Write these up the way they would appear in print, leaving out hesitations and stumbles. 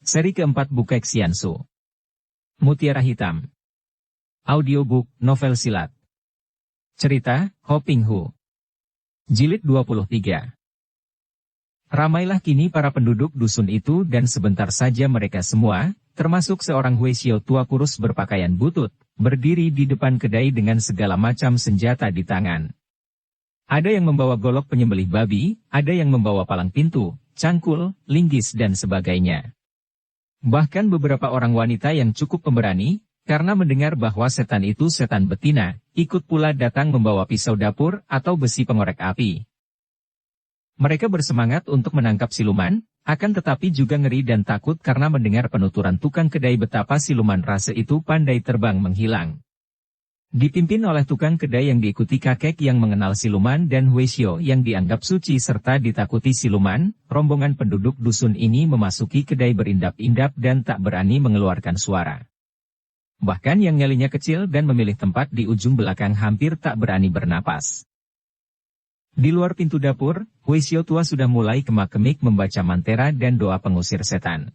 Seri keempat Bukek Xiansu. Mutiara Hitam. Audiobook, novel silat. Cerita, Ho Ping Hu. Jilid 23. Ramailah kini para penduduk dusun itu dan sebentar saja mereka semua, termasuk seorang Huisio tua kurus berpakaian butut, berdiri di depan kedai dengan segala macam senjata di tangan. Ada yang membawa golok penyembelih babi, ada yang membawa palang pintu, cangkul, linggis dan sebagainya. Bahkan beberapa orang wanita yang cukup pemberani, karena mendengar bahwa setan itu setan betina, ikut pula datang membawa pisau dapur atau besi pengorek api. Mereka bersemangat untuk menangkap siluman, akan tetapi juga ngeri dan takut karena mendengar penuturan tukang kedai betapa siluman rase itu pandai terbang menghilang. Dipimpin oleh tukang kedai yang diikuti kakek yang mengenal siluman dan Huisio yang dianggap suci serta ditakuti siluman, rombongan penduduk dusun ini memasuki kedai berindap-indap dan tak berani mengeluarkan suara. Bahkan yang nyalinya kecil dan memilih tempat di ujung belakang hampir tak berani bernapas. Di luar pintu dapur, Huisio tua sudah mulai kemak-kemik membaca mantera dan doa pengusir setan.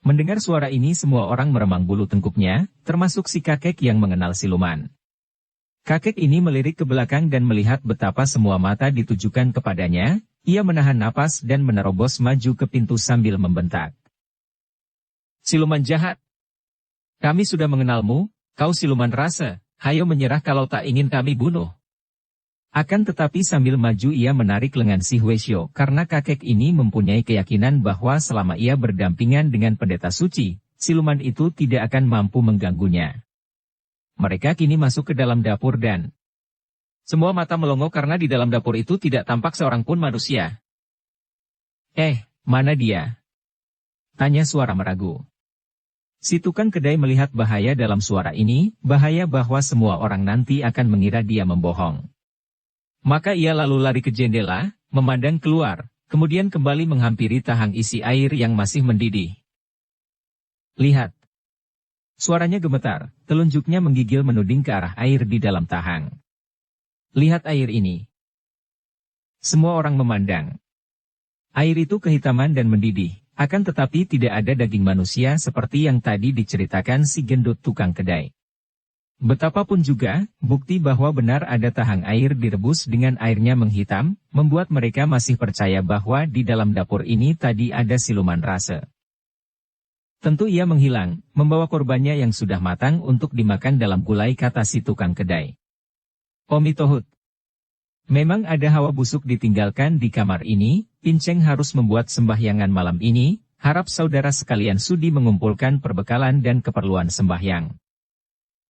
Mendengar suara ini semua orang meremang bulu tengkuknya, termasuk si kakek yang mengenal siluman. Kakek ini melirik ke belakang dan melihat betapa semua mata ditujukan kepadanya, ia menahan napas dan menerobos maju ke pintu sambil membentak. Siluman jahat! Kami sudah mengenalmu, kau siluman rase, hayo menyerah kalau tak ingin kami bunuh. Akan tetapi sambil maju ia menarik lengan si Huisio karena kakek ini mempunyai keyakinan bahwa selama ia berdampingan dengan pendeta suci, siluman itu tidak akan mampu mengganggunya. Mereka kini masuk ke dalam dapur dan semua mata melongo karena di dalam dapur itu tidak tampak seorang pun manusia. Mana dia? Tanya suara meragu. Si tukang kedai melihat bahaya dalam suara ini, bahaya bahwa semua orang nanti akan mengira dia membohong. Maka ia lalu lari ke jendela, memandang keluar, kemudian kembali menghampiri tahang isi air yang masih mendidih. Lihat. Suaranya gemetar, telunjuknya menggigil menuding ke arah air di dalam tahang. Lihat air ini. Semua orang memandang. Air itu kehitaman dan mendidih, akan tetapi tidak ada daging manusia seperti yang tadi diceritakan si gendut tukang kedai. Betapapun juga, bukti bahwa benar ada tahang air direbus dengan airnya menghitam, membuat mereka masih percaya bahwa di dalam dapur ini tadi ada siluman rase. Tentu ia menghilang, membawa korbannya yang sudah matang untuk dimakan dalam gulai, kata si tukang kedai. Omitohut. Memang ada hawa busuk ditinggalkan di kamar ini, Pinceng harus membuat sembahyangan malam ini, harap saudara sekalian sudi mengumpulkan perbekalan dan keperluan sembahyang.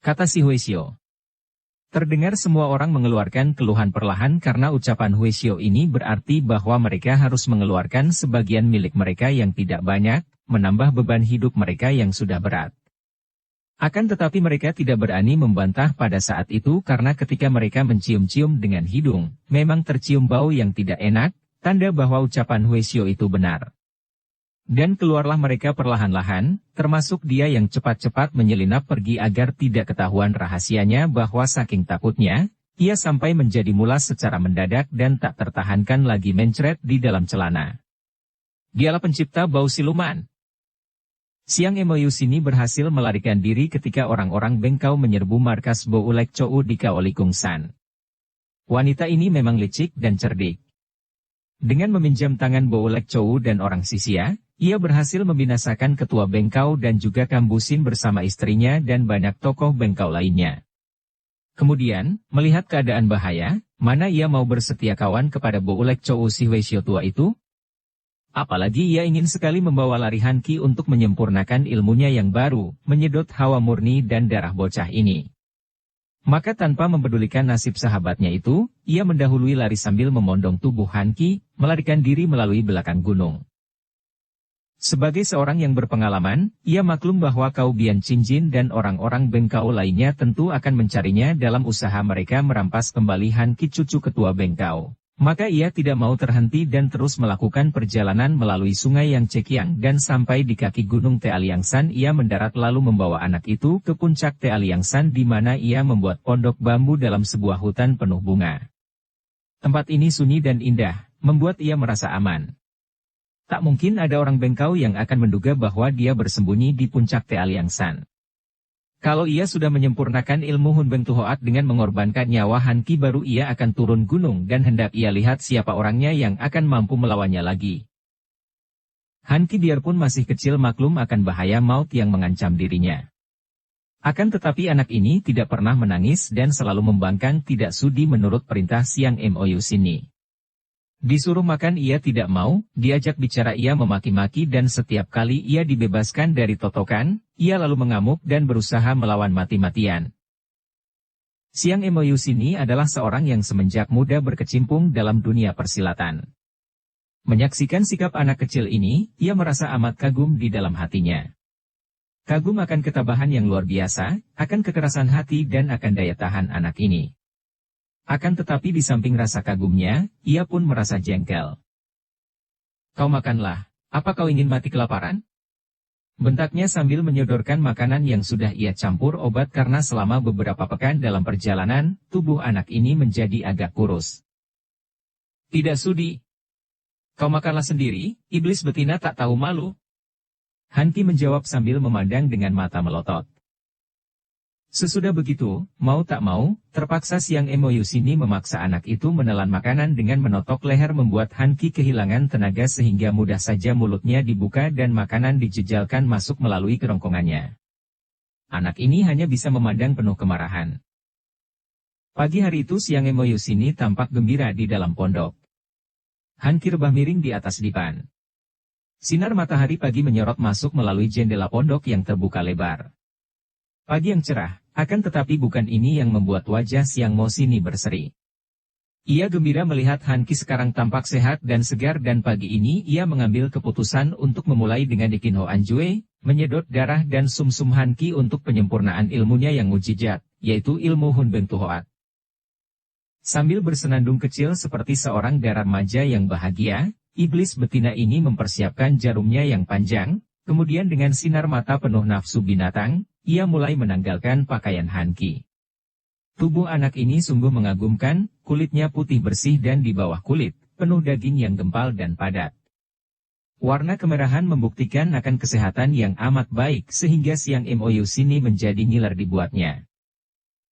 Kata si Huisio. Terdengar semua orang mengeluarkan keluhan perlahan karena ucapan Huisio ini berarti bahwa mereka harus mengeluarkan sebagian milik mereka yang tidak banyak, menambah beban hidup mereka yang sudah berat. Akan tetapi mereka tidak berani membantah pada saat itu karena ketika mereka mencium-cium dengan hidung, memang tercium bau yang tidak enak, tanda bahwa ucapan Huisio itu benar. Dan keluarlah mereka perlahan-lahan, termasuk dia yang cepat-cepat menyelinap pergi agar tidak ketahuan rahasianya bahwa saking takutnya, ia sampai menjadi mulas secara mendadak dan tak tertahankan lagi mencret di dalam celana. Dialah pencipta bau siluman. Siang Emoyus ini berhasil melarikan diri ketika orang-orang Bengkau menyerbu markas Bo Ulek Chou di Kaolikungsan. Wanita ini memang licik dan cerdik. Dengan meminjam tangan Bo Ulek Chou dan orang Sisia, ia berhasil membinasakan ketua Bengkau dan juga Kambusin bersama istrinya dan banyak tokoh Bengkau lainnya. Kemudian, melihat keadaan bahaya, mana ia mau bersetia kawan kepada Bo Ulek Chou si Huisio tua itu? Apalagi ia ingin sekali membawa lari Hanki untuk menyempurnakan ilmunya yang baru, menyedot hawa murni dan darah bocah ini. Maka tanpa mempedulikan nasib sahabatnya itu, ia mendahului lari sambil memondong tubuh Hanki, melarikan diri melalui belakang gunung. Sebagai seorang yang berpengalaman, ia maklum bahwa Kau Bian Cinjin dan orang-orang Bengkau lainnya tentu akan mencarinya dalam usaha mereka merampas kembali Hanki cucu ketua Bengkau. Maka ia tidak mau terhenti dan terus melakukan perjalanan melalui sungai yang Cekiang dan sampai di kaki gunung Tealiangsan ia mendarat lalu membawa anak itu ke puncak Tealiangsan di mana ia membuat pondok bambu dalam sebuah hutan penuh bunga. Tempat ini sunyi dan indah, membuat ia merasa aman. Tak mungkin ada orang bengkau yang akan menduga bahwa dia bersembunyi di puncak Te Aliangsan. Kalau ia sudah menyempurnakan ilmu Hun Beng Tuhoat dengan mengorbankan nyawa Han Ki, baru ia akan turun gunung dan hendak ia lihat siapa orangnya yang akan mampu melawannya lagi. Han Ki biarpun masih kecil maklum akan bahaya maut yang mengancam dirinya. Akan tetapi anak ini tidak pernah menangis dan selalu membangkang tidak sudi menurut perintah Siang Mou Sini. Disuruh makan ia tidak mau, diajak bicara ia memaki-maki dan setiap kali ia dibebaskan dari totokan, ia lalu mengamuk dan berusaha melawan mati-matian. Siang Mou Sini adalah seorang yang semenjak muda berkecimpung dalam dunia persilatan. Menyaksikan sikap anak kecil ini, ia merasa amat kagum di dalam hatinya. Kagum akan ketabahan yang luar biasa, akan kekerasan hati dan akan daya tahan anak ini. Akan tetapi di samping rasa kagumnya, ia pun merasa jengkel. "Kau makanlah, apa kau ingin mati kelaparan?" bentaknya sambil menyodorkan makanan yang sudah ia campur obat karena selama beberapa pekan dalam perjalanan, tubuh anak ini menjadi agak kurus. "Tidak sudi. Kau makanlah sendiri, iblis betina tak tahu malu." Han Ki menjawab sambil memandang dengan mata melotot. Sesudah begitu, mau tak mau, terpaksa Siang Mou Sini memaksa anak itu menelan makanan dengan menotok leher membuat Han Ki kehilangan tenaga sehingga mudah saja mulutnya dibuka dan makanan dijejalkan masuk melalui kerongkongannya. Anak ini hanya bisa memandang penuh kemarahan. Pagi hari itu Siang Mou Sini tampak gembira di dalam pondok. Han Ki rebah miring di atas dipan. Sinar matahari pagi menyorot masuk melalui jendela pondok yang terbuka lebar. Pagi yang cerah, akan tetapi bukan ini yang membuat wajah Siang Mou Sini berseri. Ia gembira melihat Han Ki sekarang tampak sehat dan segar dan pagi ini ia mengambil keputusan untuk memulai dengan Dikin Ho Anjue, menyedot darah dan sumsum Han Ki untuk penyempurnaan ilmunya yang mujizat, yaitu ilmu Hun Beng Tuhoat. Sambil bersenandung kecil seperti seorang darah remaja yang bahagia, iblis betina ini mempersiapkan jarumnya yang panjang, kemudian dengan sinar mata penuh nafsu binatang, ia mulai menanggalkan pakaian Han Ki. Tubuh anak ini sungguh mengagumkan, kulitnya putih bersih dan di bawah kulit, penuh daging yang gempal dan padat. Warna kemerahan membuktikan akan kesehatan yang amat baik sehingga Siang Mou Sini menjadi ngiler dibuatnya.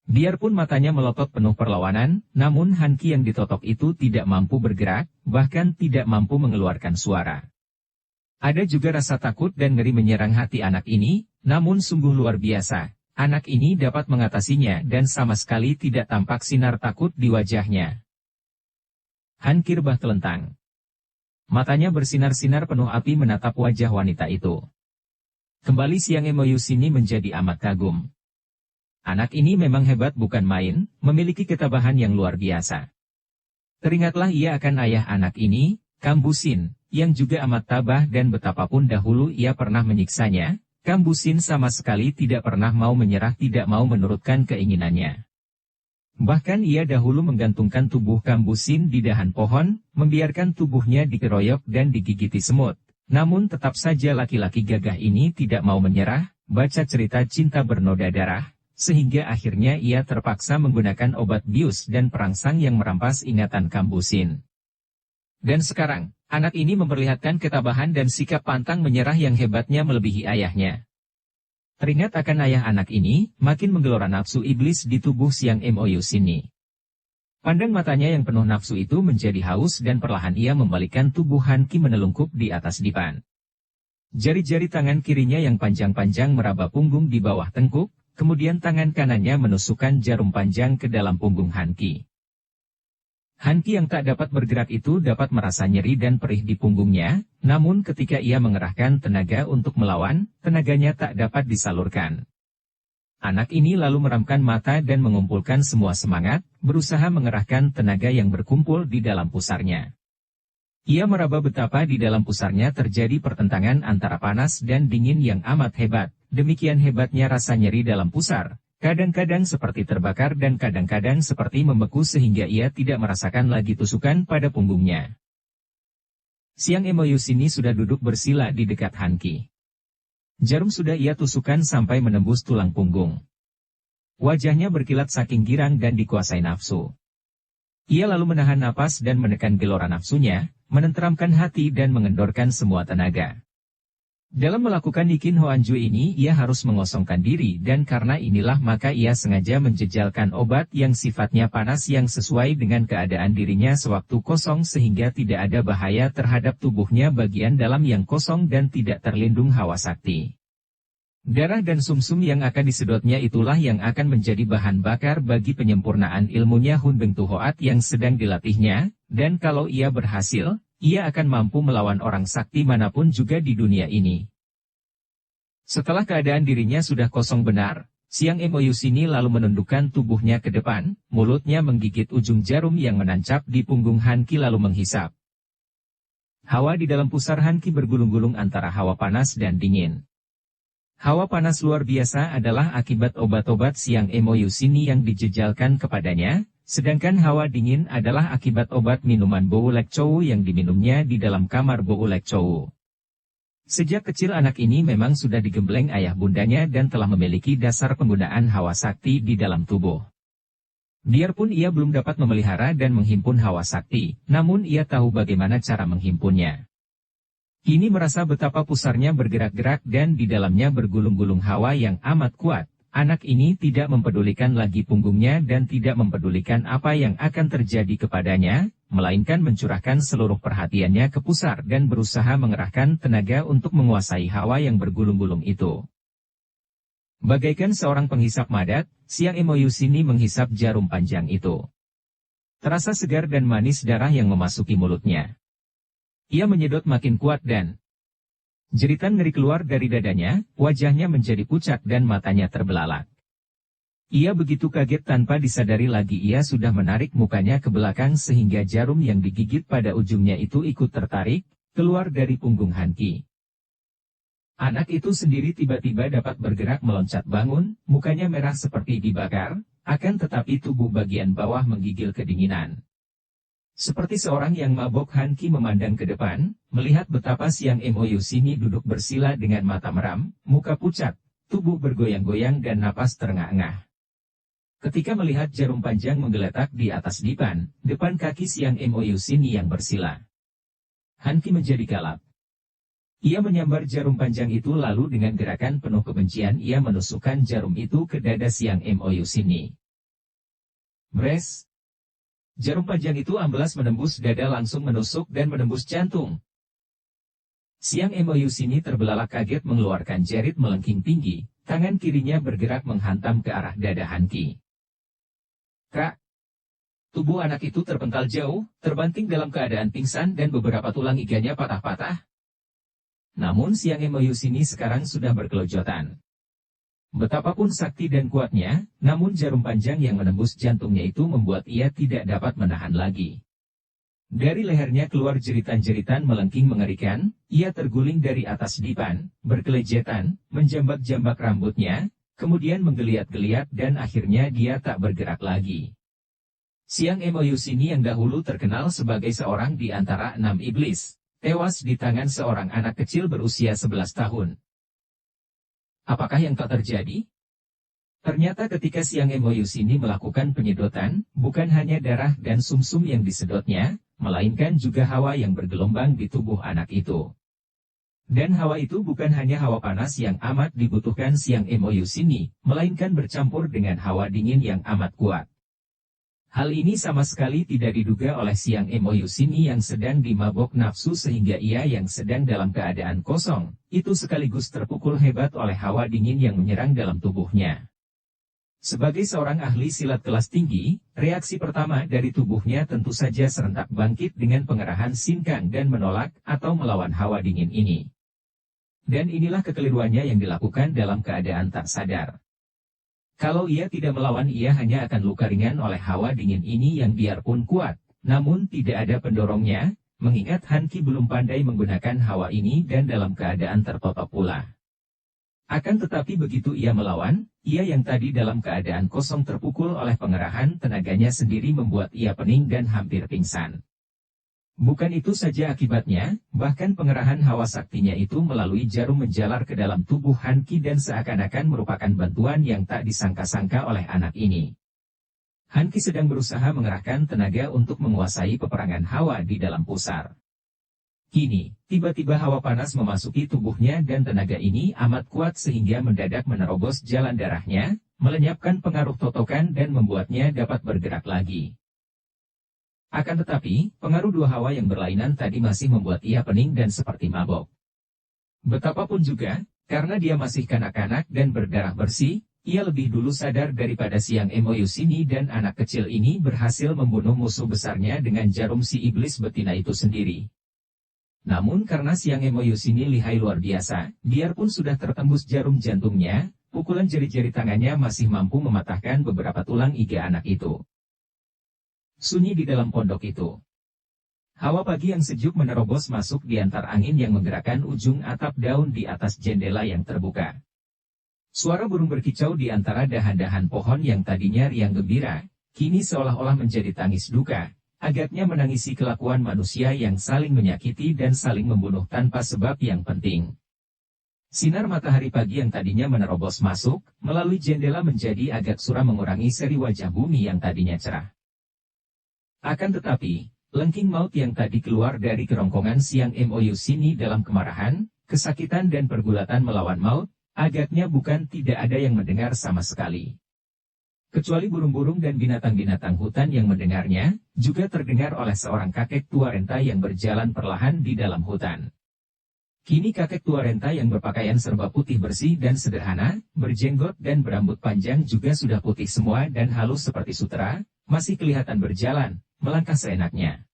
Biarpun matanya melotot penuh perlawanan, namun Han Ki yang ditotok itu tidak mampu bergerak, bahkan tidak mampu mengeluarkan suara. Ada juga rasa takut dan ngeri menyerang hati anak ini, namun sungguh luar biasa. Anak ini dapat mengatasinya dan sama sekali tidak tampak sinar takut di wajahnya. Han Ki rebah telentang. Matanya bersinar-sinar penuh api menatap wajah wanita itu. Kembali Siang Mou Sini menjadi amat kagum. Anak ini memang hebat bukan main, memiliki ketabahan yang luar biasa. Teringatlah ia akan ayah anak ini, Kambusin, yang juga amat tabah dan betapapun dahulu ia pernah menyiksanya, Kambusin sama sekali tidak pernah mau menyerah, tidak mau menurutkan keinginannya. Bahkan ia dahulu menggantungkan tubuh Kambusin di dahan pohon, membiarkan tubuhnya dikeroyok dan digigiti semut. Namun tetap saja laki-laki gagah ini tidak mau menyerah, baca cerita cinta bernoda darah, sehingga akhirnya ia terpaksa menggunakan obat bius dan perangsang yang merampas ingatan Kambusin. Dan sekarang, anak ini memperlihatkan ketabahan dan sikap pantang menyerah yang hebatnya melebihi ayahnya. Teringat akan ayah anak ini, makin menggelora nafsu iblis di tubuh Siang Mou Sini. Pandang matanya yang penuh nafsu itu menjadi haus dan perlahan ia membalikkan tubuh Han Ki menelungkup di atas dipan. Jari-jari tangan kirinya yang panjang-panjang meraba punggung di bawah tengkuk, kemudian tangan kanannya menusukkan jarum panjang ke dalam punggung Han Ki. Han Ki yang tak dapat bergerak itu dapat merasa nyeri dan perih di punggungnya, namun ketika ia mengerahkan tenaga untuk melawan, tenaganya tak dapat disalurkan. Anak ini lalu meramkan mata dan mengumpulkan semua semangat, berusaha mengerahkan tenaga yang berkumpul di dalam pusarnya. Ia meraba betapa di dalam pusarnya terjadi pertentangan antara panas dan dingin yang amat hebat, demikian hebatnya rasa nyeri dalam pusar. Kadang-kadang seperti terbakar dan kadang-kadang seperti membeku sehingga ia tidak merasakan lagi tusukan pada punggungnya. Siang Mou Sini sudah duduk bersila di dekat Han Ki. Jarum sudah ia tusukkan sampai menembus tulang punggung. Wajahnya berkilat saking girang dan dikuasai nafsu. Ia lalu menahan napas dan menekan gelora nafsunya, menenteramkan hati dan mengendorkan semua tenaga. Dalam melakukan Nikin Hoanju ini ia harus mengosongkan diri dan karena inilah maka ia sengaja menjejalkan obat yang sifatnya panas yang sesuai dengan keadaan dirinya sewaktu kosong sehingga tidak ada bahaya terhadap tubuhnya bagian dalam yang kosong dan tidak terlindung hawa sakti. Darah dan sumsum yang akan disedotnya itulah yang akan menjadi bahan bakar bagi penyempurnaan ilmunya Hun Beng Tu Hoat yang sedang dilatihnya, dan kalau ia berhasil, ia akan mampu melawan orang sakti manapun juga di dunia ini. Setelah keadaan dirinya sudah kosong benar, Siang Emoyusini lalu menundukkan tubuhnya ke depan, mulutnya menggigit ujung jarum yang menancap di punggung Hanki lalu menghisap. Hawa di dalam pusar Hanki bergulung-gulung antara hawa panas dan dingin. Hawa panas luar biasa adalah akibat obat-obat Siang Emoyusini yang dijejalkan kepadanya, sedangkan hawa dingin adalah akibat obat minuman Bowo Lek Chow yang diminumnya di dalam kamar Bowo Lek Chow. Sejak kecil anak ini memang sudah digembleng ayah bundanya dan telah memiliki dasar penggunaan hawa sakti di dalam tubuh. Biarpun ia belum dapat memelihara dan menghimpun hawa sakti, namun ia tahu bagaimana cara menghimpunnya. Kini merasa betapa pusarnya bergerak-gerak dan di dalamnya bergulung-gulung hawa yang amat kuat. Anak ini tidak mempedulikan lagi punggungnya dan tidak mempedulikan apa yang akan terjadi kepadanya, melainkan mencurahkan seluruh perhatiannya ke pusar dan berusaha mengerahkan tenaga untuk menguasai hawa yang bergulung-gulung itu. Bagaikan seorang penghisap madat, Siang Emoyusini menghisap jarum panjang itu. Terasa segar dan manis darah yang memasuki mulutnya. Ia menyedot makin kuat dan jeritan ngeri keluar dari dadanya, wajahnya menjadi pucat dan matanya terbelalak. Ia begitu kaget tanpa disadari lagi ia sudah menarik mukanya ke belakang sehingga jarum yang digigit pada ujungnya itu ikut tertarik, keluar dari punggung Hanki. Anak itu sendiri tiba-tiba dapat bergerak meloncat bangun, mukanya merah seperti dibakar, akan tetapi tubuh bagian bawah menggigil kedinginan. Seperti seorang yang mabok Hanki memandang ke depan, melihat betapa Siang Emoyusini duduk bersila dengan mata meram, muka pucat, tubuh bergoyang-goyang dan napas terengah-engah. Ketika melihat jarum panjang menggeletak di atas depan kaki Siang Emoyusini yang bersila. Hanki menjadi galak. Ia menyambar jarum panjang itu lalu dengan gerakan penuh kebencian ia menusukkan jarum itu ke dada Siang Emoyusini. Bres! Jarum panjang itu amblas menembus dada langsung menusuk dan menembus jantung. Siang Emoyusini terbelalak kaget mengeluarkan jerit melengking tinggi, tangan kirinya bergerak menghantam ke arah dada Hanki. Kak! Tubuh anak itu terpental jauh, terbanting dalam keadaan pingsan dan beberapa tulang iganya patah-patah. Namun Siang Emoyusini sekarang sudah berkelojotan. Betapapun sakti dan kuatnya, namun jarum panjang yang menembus jantungnya itu membuat ia tidak dapat menahan lagi. Dari lehernya keluar jeritan-jeritan melengking mengerikan, ia terguling dari atas dipan, berkelejetan, menjambak-jambak rambutnya, kemudian menggeliat-geliat dan akhirnya dia tak bergerak lagi. Siang Emoyusini yang dahulu terkenal sebagai seorang di antara 6 iblis, tewas di tangan seorang anak kecil berusia 11 tahun. Apakah yang tak terjadi? Ternyata ketika Siang Emoyusini melakukan penyedotan, bukan hanya darah dan sumsum yang disedotnya, melainkan juga hawa yang bergelombang di tubuh anak itu. Dan hawa itu bukan hanya hawa panas yang amat dibutuhkan Siang Emoyusini, melainkan bercampur dengan hawa dingin yang amat kuat. Hal ini sama sekali tidak diduga oleh Siang Emoyusini yang sedang dimabok nafsu sehingga ia yang sedang dalam keadaan kosong, itu sekaligus terpukul hebat oleh hawa dingin yang menyerang dalam tubuhnya. Sebagai seorang ahli silat kelas tinggi, reaksi pertama dari tubuhnya tentu saja serentak bangkit dengan pengerahan sinkang dan menolak atau melawan hawa dingin ini. Dan inilah kekeliruannya yang dilakukan dalam keadaan tak sadar. Kalau ia tidak melawan ia hanya akan luka ringan oleh hawa dingin ini yang biarpun kuat, namun tidak ada pendorongnya, mengingat Hanki belum pandai menggunakan hawa ini dan dalam keadaan tertotok pula. Akan tetapi begitu ia melawan, ia yang tadi dalam keadaan kosong terpukul oleh pengerahan tenaganya sendiri membuat ia pening dan hampir pingsan. Bukan itu saja akibatnya, bahkan pengerahan hawa saktinya itu melalui jarum menjalar ke dalam tubuh Hanki dan seakan-akan merupakan bantuan yang tak disangka-sangka oleh anak ini. Hanki sedang berusaha mengerahkan tenaga untuk menguasai peperangan hawa di dalam pusar. Kini, tiba-tiba hawa panas memasuki tubuhnya dan tenaga ini amat kuat sehingga mendadak menerobos jalan darahnya, melenyapkan pengaruh totokan dan membuatnya dapat bergerak lagi. Akan tetapi, pengaruh dua hawa yang berlainan tadi masih membuat ia pening dan seperti mabok. Betapapun juga, karena dia masih kanak-kanak dan berdarah bersih, ia lebih dulu sadar daripada Siang Emoyusini dan anak kecil ini berhasil membunuh musuh besarnya dengan jarum si iblis betina itu sendiri. Namun karena Siang Emoyusini lihai luar biasa, biarpun sudah tertembus jarum jantungnya, pukulan jari-jari tangannya masih mampu mematahkan beberapa tulang iga anak itu. Sunyi di dalam pondok itu. Hawa pagi yang sejuk menerobos masuk di antar angin yang menggerakkan ujung atap daun di atas jendela yang terbuka. Suara burung berkicau di antara dahan-dahan pohon yang tadinya riang gembira, kini seolah-olah menjadi tangis duka. Agaknya menangisi kelakuan manusia yang saling menyakiti dan saling membunuh tanpa sebab yang penting. Sinar matahari pagi yang tadinya menerobos masuk, melalui jendela menjadi agak suram mengurangi seri wajah bumi yang tadinya cerah. Akan tetapi, lengking maut yang tadi keluar dari kerongkongan Siang Emoyusini dalam kemarahan, kesakitan dan pergulatan melawan maut, agaknya bukan tidak ada yang mendengar sama sekali. Kecuali burung-burung dan binatang-binatang hutan yang mendengarnya, juga terdengar oleh seorang kakek tua renta yang berjalan perlahan di dalam hutan. Kini kakek tua renta yang berpakaian serba putih bersih dan sederhana, berjenggot dan berambut panjang juga sudah putih semua dan halus seperti sutera, masih kelihatan berjalan, melangkah seenaknya.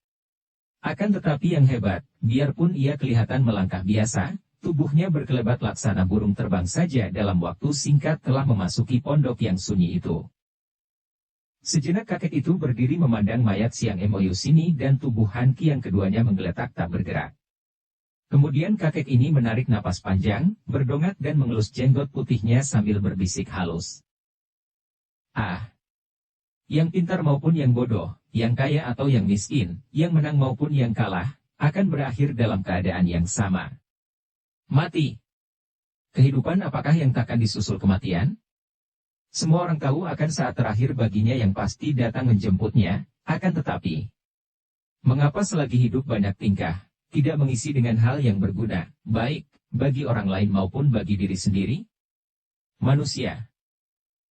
Akan tetapi yang hebat, biarpun ia kelihatan melangkah biasa, tubuhnya berkelebat laksana burung terbang saja dalam waktu singkat telah memasuki pondok yang sunyi itu. Sejenak kakek itu berdiri memandang mayat Siang Emoyusini dan tubuh Hanki yang keduanya menggeletak tak bergerak. Kemudian kakek ini menarik napas panjang, berdongak dan mengelus jenggot putihnya sambil berbisik halus. Ah! Yang pintar maupun yang bodoh, yang kaya atau yang miskin, yang menang maupun yang kalah, akan berakhir dalam keadaan yang sama. Mati! Kehidupan apakah yang takkan disusul kematian? Semua orang tahu akan saat terakhir baginya yang pasti datang menjemputnya, akan tetapi, mengapa selagi hidup banyak tingkah, tidak mengisi dengan hal yang berguna, baik, bagi orang lain maupun bagi diri sendiri? Manusia.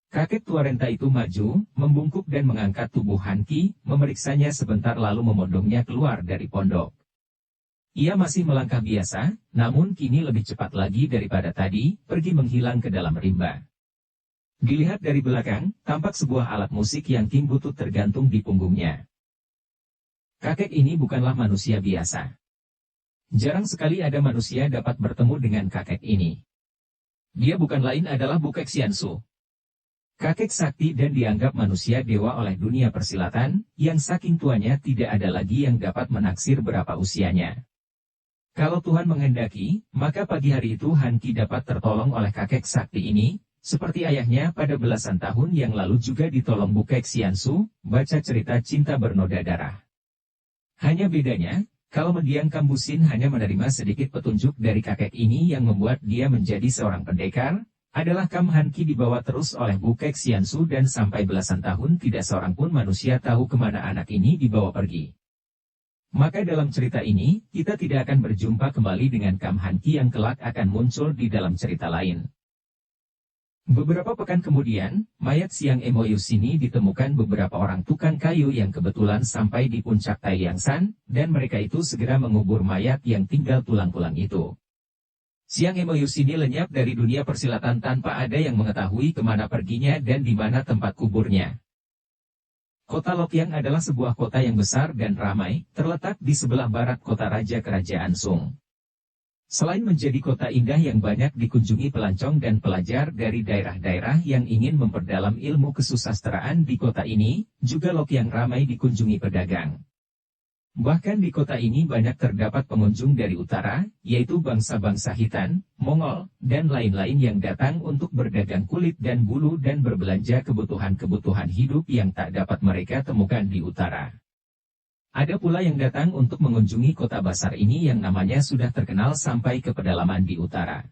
Kakek tua renta itu maju, membungkuk dan mengangkat tubuh Hanki, memeriksanya sebentar lalu memondongnya keluar dari pondok. Ia masih melangkah biasa, namun kini lebih cepat lagi daripada tadi, pergi menghilang ke dalam rimba. Dilihat dari belakang, tampak sebuah alat musik yang king butut tergantung di punggungnya. Kakek ini bukanlah manusia biasa. Jarang sekali ada manusia dapat bertemu dengan kakek ini. Dia bukan lain adalah Bukek Xiansu. Kakek sakti dan dianggap manusia dewa oleh dunia persilatan, yang saking tuanya tidak ada lagi yang dapat menaksir berapa usianya. Kalau Tuhan menghendaki, maka pagi hari itu Hanki dapat tertolong oleh kakek sakti ini, seperti ayahnya pada belasan tahun yang lalu juga ditolong Bukek Xiansu, baca cerita cinta bernoda darah. Hanya bedanya, kalau mendiang Kambusin hanya menerima sedikit petunjuk dari kakek ini yang membuat dia menjadi seorang pendekar, adalah Kam Hanki dibawa terus oleh Bukek Xiansu dan sampai belasan tahun tidak seorang pun manusia tahu kemana anak ini dibawa pergi. Maka dalam cerita ini, kita tidak akan berjumpa kembali dengan Kam Hanki yang kelak akan muncul di dalam cerita lain. Beberapa pekan kemudian, mayat Siang Emoyusini ditemukan beberapa orang tukang kayu yang kebetulan sampai di puncak Taiyangsan, dan mereka itu segera mengubur mayat yang tinggal tulang-tulang itu. Siang Emoyusini lenyap dari dunia persilatan tanpa ada yang mengetahui kemana perginya dan di mana tempat kuburnya. Kota Lokyang adalah sebuah kota yang besar dan ramai, terletak di sebelah barat kota raja kerajaan Sung. Selain menjadi kota indah yang banyak dikunjungi pelancong dan pelajar dari daerah-daerah yang ingin memperdalam ilmu kesusastraan di kota ini, juga Lokyang ramai dikunjungi pedagang. Bahkan di kota ini banyak terdapat pengunjung dari utara, yaitu bangsa-bangsa Hitan, Mongol, dan lain-lain yang datang untuk berdagang kulit dan bulu dan berbelanja kebutuhan-kebutuhan hidup yang tak dapat mereka temukan di utara. Ada pula yang datang untuk mengunjungi kota besar ini yang namanya sudah terkenal sampai ke pedalaman di utara.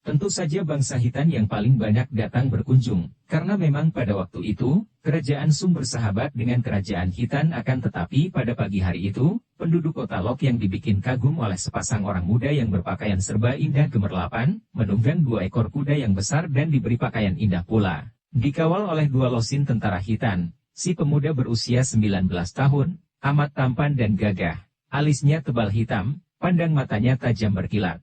Tentu saja bangsa Hitan yang paling banyak datang berkunjung, karena memang pada waktu itu, kerajaan Sung bersahabat dengan kerajaan Hitan akan tetapi pada pagi hari itu, penduduk kota Lok yang dibikin kagum oleh sepasang orang muda yang berpakaian serba indah gemerlapan, menunggang 2 ekor kuda yang besar dan diberi pakaian indah pula. Dikawal oleh 2 losin tentara Khitan, si pemuda berusia 19 tahun, amat tampan dan gagah, alisnya tebal hitam, pandang matanya tajam berkilat.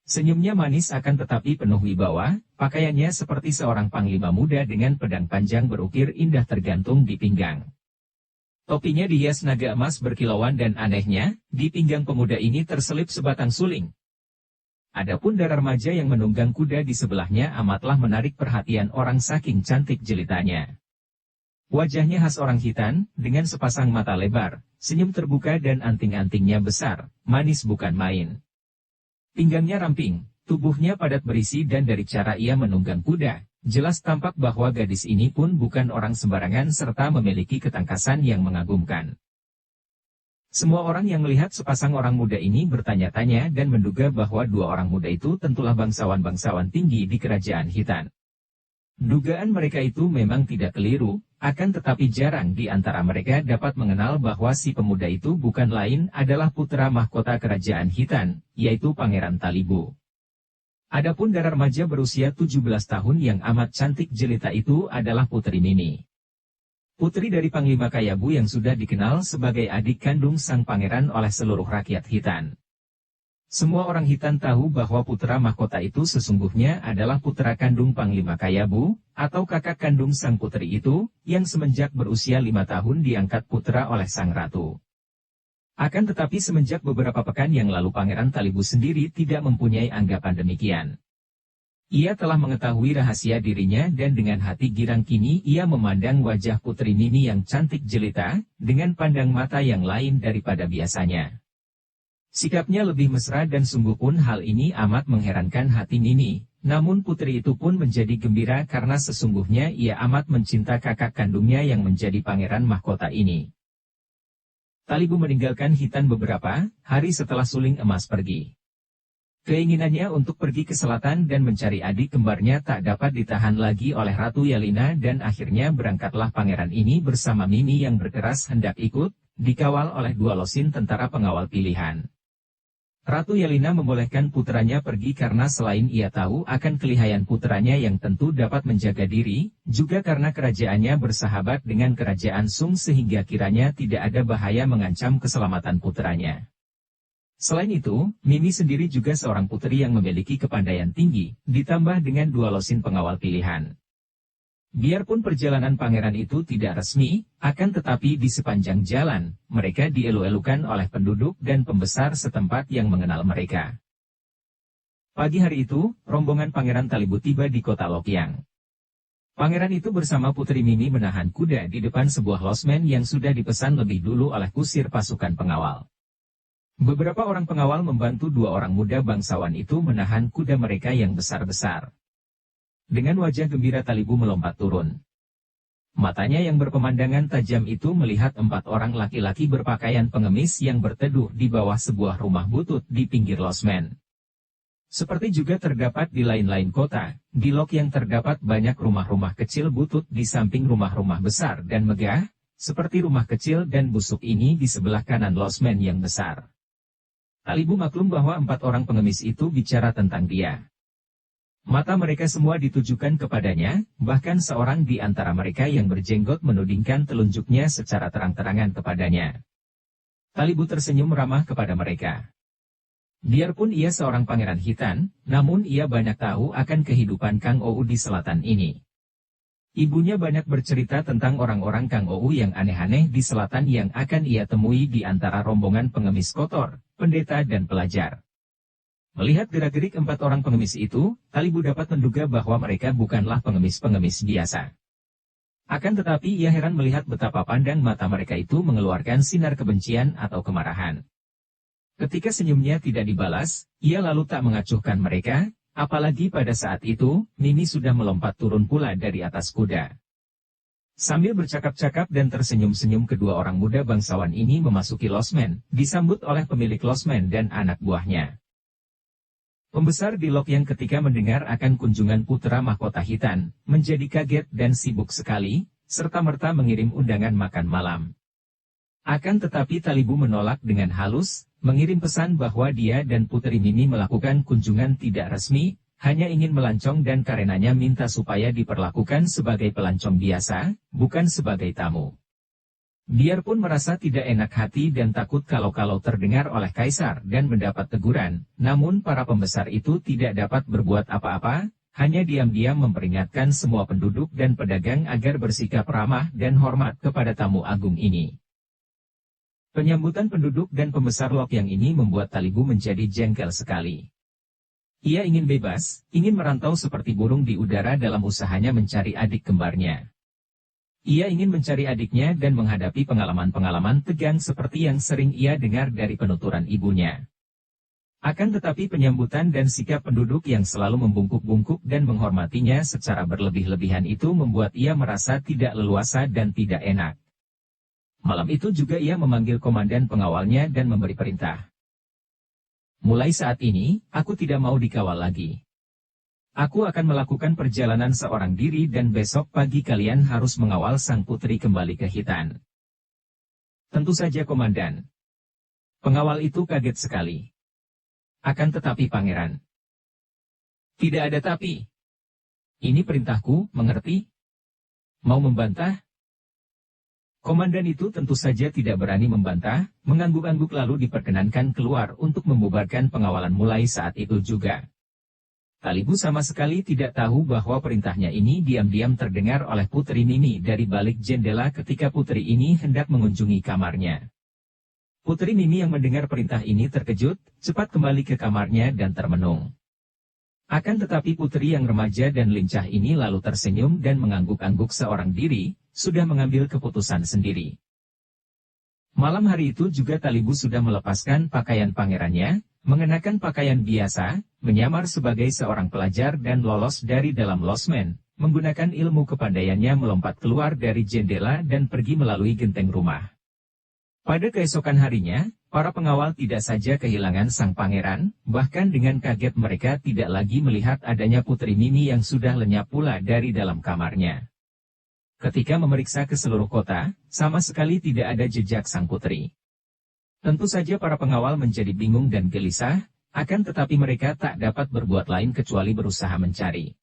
Senyumnya manis akan tetapi penuh wibawa, pakaiannya seperti seorang panglima muda dengan pedang panjang berukir indah tergantung di pinggang. Topinya dihias naga emas berkilauan dan anehnya, di pinggang pemuda ini terselip sebatang suling. Adapun darah remaja yang menunggang kuda di sebelahnya amatlah menarik perhatian orang saking cantik jelitanya. Wajahnya khas orang Khitan, dengan sepasang mata lebar, senyum terbuka dan anting-antingnya besar, manis bukan main. Pinggangnya ramping, tubuhnya padat berisi dan dari cara ia menunggang kuda, jelas tampak bahwa gadis ini pun bukan orang sembarangan serta memiliki ketangkasan yang mengagumkan. Semua orang yang melihat sepasang orang muda ini bertanya-tanya dan menduga bahwa 2 orang muda itu tentulah bangsawan-bangsawan tinggi di kerajaan Khitan. Dugaan mereka itu memang tidak keliru, akan tetapi jarang di antara mereka dapat mengenal bahwa si pemuda itu bukan lain adalah putra mahkota kerajaan Khitan, yaitu Pangeran Talibu. Adapun darah remaja berusia 17 tahun yang amat cantik jelita itu adalah Putri Mimi. Putri dari Panglima Kayabu yang sudah dikenal sebagai adik kandung sang pangeran oleh seluruh rakyat Khitan. Semua orang Khitan tahu bahwa putra mahkota itu sesungguhnya adalah putra kandung Panglima Kayabu, atau kakak kandung sang putri itu, yang semenjak berusia 5 tahun diangkat putra oleh sang ratu. Akan tetapi semenjak beberapa pekan yang lalu Pangeran Talibu sendiri tidak mempunyai anggapan demikian. Ia telah mengetahui rahasia dirinya dan dengan hati girang kini ia memandang wajah Putri Mimi yang cantik jelita, dengan pandang mata yang lain daripada biasanya. Sikapnya lebih mesra dan sungguh pun hal ini amat mengherankan hati Mimi, namun putri itu pun menjadi gembira karena sesungguhnya ia amat mencinta kakak kandungnya yang menjadi pangeran mahkota ini. Talibu meninggalkan Khitan beberapa hari setelah suling emas pergi. Keinginannya untuk pergi ke selatan dan mencari adik kembarnya tak dapat ditahan lagi oleh Ratu Yelena dan akhirnya berangkatlah pangeran ini bersama Mimi yang berkeras hendak ikut, dikawal oleh 2 losin tentara pengawal pilihan. Ratu Yelena membolehkan putranya pergi karena selain ia tahu akan kelihayan putranya yang tentu dapat menjaga diri, juga karena kerajaannya bersahabat dengan kerajaan Sung sehingga kiranya tidak ada bahaya mengancam keselamatan putranya. Selain itu, Mimi sendiri juga seorang putri yang memiliki kepandaian tinggi, ditambah dengan 2 losin pengawal pilihan. Biarpun perjalanan pangeran itu tidak resmi, akan tetapi di sepanjang jalan, mereka dielu-elukan oleh penduduk dan pembesar setempat yang mengenal mereka. Pagi hari itu, rombongan Pangeran Talibu tiba di kota Lokyang. Pangeran itu bersama Putri Mimi menahan kuda di depan sebuah losmen yang sudah dipesan lebih dulu oleh kusir pasukan pengawal. Beberapa orang pengawal membantu 2 orang muda bangsawan itu menahan kuda mereka yang besar-besar. Dengan wajah gembira Talibu melompat turun. Matanya yang berpemandangan tajam itu melihat 4 orang laki-laki berpakaian pengemis yang berteduh di bawah sebuah rumah butut di pinggir losmen. Seperti juga terdapat di lain-lain kota, di Lokyang terdapat banyak rumah-rumah kecil butut di samping rumah-rumah besar dan megah, seperti rumah kecil dan busuk ini di sebelah kanan losmen yang besar. Talibu maklum bahwa 4 orang pengemis itu bicara tentang dia. Mata mereka semua ditujukan kepadanya, bahkan seorang di antara mereka yang berjenggot menudingkan telunjuknya secara terang-terangan kepadanya. Talibu tersenyum ramah kepada mereka. Biarpun ia seorang pangeran Khitan, namun ia banyak tahu akan kehidupan Kang Ou di selatan ini. Ibunya banyak bercerita tentang orang-orang Kang Ou yang aneh-aneh di selatan yang akan ia temui di antara rombongan pengemis kotor, pendeta dan pelajar. Melihat gerak-gerik 4 orang pengemis itu, Talibu dapat menduga bahwa mereka bukanlah pengemis-pengemis biasa. Akan tetapi ia heran melihat betapa pandang mata mereka itu mengeluarkan sinar kebencian atau kemarahan. Ketika senyumnya tidak dibalas, ia lalu tak mengacuhkan mereka, apalagi pada saat itu, Mimi sudah melompat turun pula dari atas kuda. Sambil bercakap-cakap dan tersenyum-senyum kedua orang muda bangsawan ini memasuki losmen, disambut oleh pemilik losmen dan anak buahnya. Pembesar di Lokyang ketika mendengar akan kunjungan putra mahkota Khitan, menjadi kaget dan sibuk sekali, serta-merta mengirim undangan makan malam. Akan tetapi Talibu menolak dengan halus, mengirim pesan bahwa dia dan Putri Mimi melakukan kunjungan tidak resmi, hanya ingin melancong dan karenanya minta supaya diperlakukan sebagai pelancong biasa, bukan sebagai tamu. Biarpun merasa tidak enak hati dan takut kalau-kalau terdengar oleh Kaisar dan mendapat teguran, namun para pembesar itu tidak dapat berbuat apa-apa, hanya diam-diam memperingatkan semua penduduk dan pedagang agar bersikap ramah dan hormat kepada tamu agung ini. Penyambutan penduduk dan pembesar Lokyang ini membuat Talibu menjadi jengkel sekali. Ia ingin bebas, ingin merantau seperti burung di udara dalam usahanya mencari adik kembarnya. Ia ingin mencari adiknya dan menghadapi pengalaman-pengalaman tegang seperti yang sering ia dengar dari penuturan ibunya. Akan tetapi penyambutan dan sikap penduduk yang selalu membungkuk-bungkuk dan menghormatinya secara berlebih-lebihan itu membuat ia merasa tidak leluasa dan tidak enak. Malam itu juga ia memanggil komandan pengawalnya dan memberi perintah. Mulai saat ini, aku tidak mau dikawal lagi. Aku akan melakukan perjalanan seorang diri dan besok pagi kalian harus mengawal sang putri kembali ke Hitan. Tentu saja komandan. Pengawal itu kaget sekali. Akan tetapi pangeran. Tidak ada tapi. Ini perintahku, mengerti? Mau membantah? Komandan itu tentu saja tidak berani membantah, mengangguk-angguk lalu diperkenankan keluar untuk membubarkan pengawalan mulai saat itu juga. Talibu sama sekali tidak tahu bahwa perintahnya ini diam-diam terdengar oleh Putri Mimi dari balik jendela ketika putri ini hendak mengunjungi kamarnya. Putri Mimi yang mendengar perintah ini terkejut, cepat kembali ke kamarnya dan termenung. Akan tetapi putri yang remaja dan lincah ini lalu tersenyum dan mengangguk-angguk seorang diri, sudah mengambil keputusan sendiri. Malam hari itu juga Talibu sudah melepaskan pakaian pangerannya, mengenakan pakaian biasa, menyamar sebagai seorang pelajar dan lolos dari dalam losmen, menggunakan ilmu kepandaiannya melompat keluar dari jendela dan pergi melalui genteng rumah. Pada keesokan harinya, para pengawal tidak saja kehilangan sang pangeran, bahkan dengan kaget mereka tidak lagi melihat adanya Putri Mimi yang sudah lenyap pula dari dalam kamarnya. Ketika memeriksa ke seluruh kota, sama sekali tidak ada jejak sang putri. Tentu saja para pengawal menjadi bingung dan gelisah, akan tetapi mereka tak dapat berbuat lain kecuali berusaha mencari.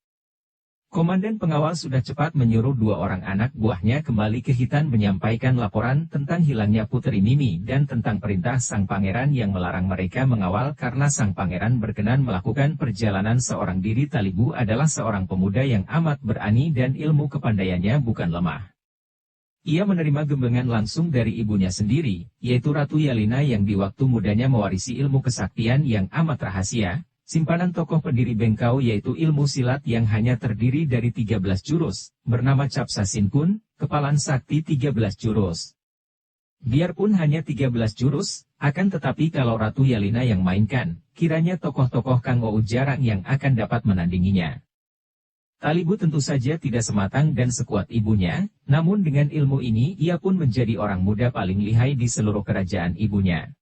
Komandan pengawal sudah cepat menyuruh 2 orang anak buahnya kembali ke Hitan menyampaikan laporan tentang hilangnya Putri Mimi dan tentang perintah sang pangeran yang melarang mereka mengawal karena sang pangeran berkenan melakukan perjalanan seorang diri. Talibu adalah seorang pemuda yang amat berani dan ilmu kepandaiannya bukan lemah. Ia menerima gembengan langsung dari ibunya sendiri, yaitu Ratu Yalina yang di waktu mudanya mewarisi ilmu kesaktian yang amat rahasia, simpanan tokoh pendiri Bengkau yaitu ilmu silat yang hanya terdiri dari 13 jurus, bernama Capsa Sinkun, kepalan sakti 13 jurus. Biarpun hanya 13 jurus, akan tetapi kalau Ratu Yalina yang mainkan, kiranya tokoh-tokoh Kang Ou jarang yang akan dapat menandinginya. Talibu tentu saja tidak sematang dan sekuat ibunya, namun dengan ilmu ini ia pun menjadi orang muda paling lihai di seluruh kerajaan ibunya.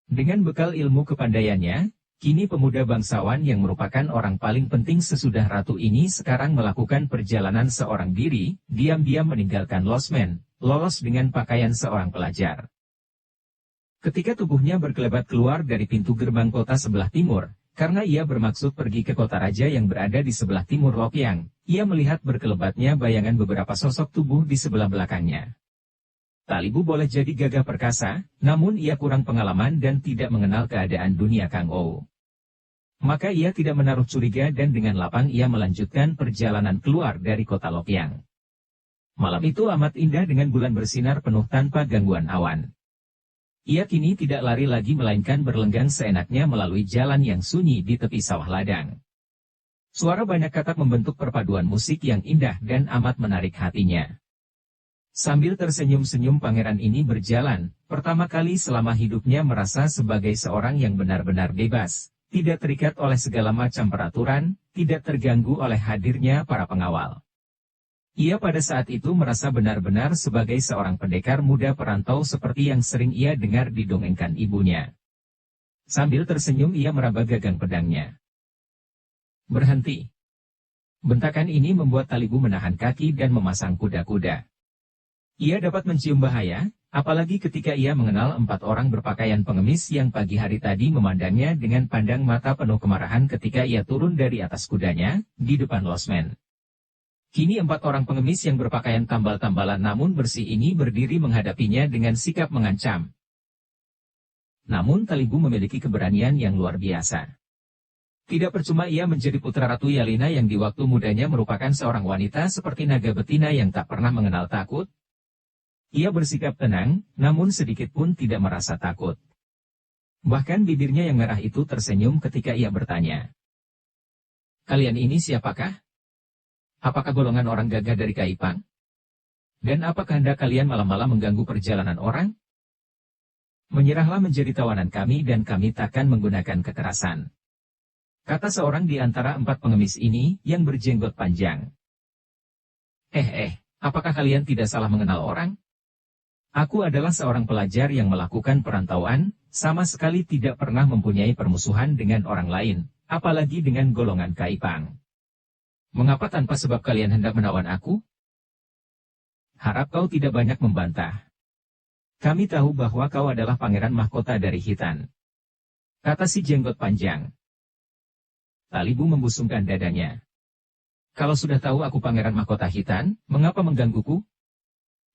Dengan bekal ilmu kepandaiannya, kini pemuda bangsawan yang merupakan orang paling penting sesudah ratu ini sekarang melakukan perjalanan seorang diri, diam-diam meninggalkan losmen, lolos dengan pakaian seorang pelajar. Ketika tubuhnya berkelebat keluar dari pintu gerbang kota sebelah timur, karena ia bermaksud pergi ke kota raja yang berada di sebelah timur Lokyang, ia melihat berkelebatnya bayangan beberapa sosok tubuh di sebelah belakangnya. Talibu boleh jadi gagah perkasa, namun ia kurang pengalaman dan tidak mengenal keadaan dunia Kang Ou. Maka ia tidak menaruh curiga dan dengan lapang ia melanjutkan perjalanan keluar dari kota Lokyang. Malam itu amat indah dengan bulan bersinar penuh tanpa gangguan awan. Ia kini tidak lari lagi melainkan berlenggang seenaknya melalui jalan yang sunyi di tepi sawah ladang. Suara banyak katak membentuk perpaduan musik yang indah dan amat menarik hatinya. Sambil tersenyum-senyum pangeran ini berjalan, pertama kali selama hidupnya merasa sebagai seorang yang benar-benar bebas, tidak terikat oleh segala macam peraturan, tidak terganggu oleh hadirnya para pengawal. Ia pada saat itu merasa benar-benar sebagai seorang pendekar muda perantau seperti yang sering ia dengar didongengkan ibunya. Sambil tersenyum ia meraba gagang pedangnya. Berhenti. Bentakan ini membuat Talibu menahan kaki dan memasang kuda-kuda. Ia dapat mencium bahaya, Apalagi ketika ia mengenal 4 orang berpakaian pengemis yang pagi hari tadi memandangnya dengan pandang mata penuh kemarahan ketika ia turun dari atas kudanya, di depan losmen. Kini 4 orang pengemis yang berpakaian tambal-tambalan namun bersih ini berdiri menghadapinya dengan sikap mengancam. Namun Talibu memiliki keberanian yang luar biasa. Tidak percuma ia menjadi putra Ratu Yalina yang di waktu mudanya merupakan seorang wanita seperti naga betina yang tak pernah mengenal takut. Ia bersikap tenang, namun sedikit pun tidak merasa takut. Bahkan bibirnya yang merah itu tersenyum ketika ia bertanya. Kalian ini siapakah? Apakah golongan orang gagah dari Kaipang? Dan apakah hendak kalian malam-malam mengganggu perjalanan orang? Menyerahlah menjadi tawanan kami dan kami takkan menggunakan kekerasan. Kata seorang di antara 4 pengemis ini yang berjenggot panjang. Apakah kalian tidak salah mengenal orang? Aku adalah seorang pelajar yang melakukan perantauan, sama sekali tidak pernah mempunyai permusuhan dengan orang lain, apalagi dengan golongan Kaipang. Mengapa tanpa sebab kalian hendak menawan aku? Harap kau tidak banyak membantah. Kami tahu bahwa kau adalah pangeran mahkota dari Hitan. Kata si jenggot panjang. Talibu membusungkan dadanya. Kalau sudah tahu aku pangeran mahkota Hitan, mengapa menggangguku?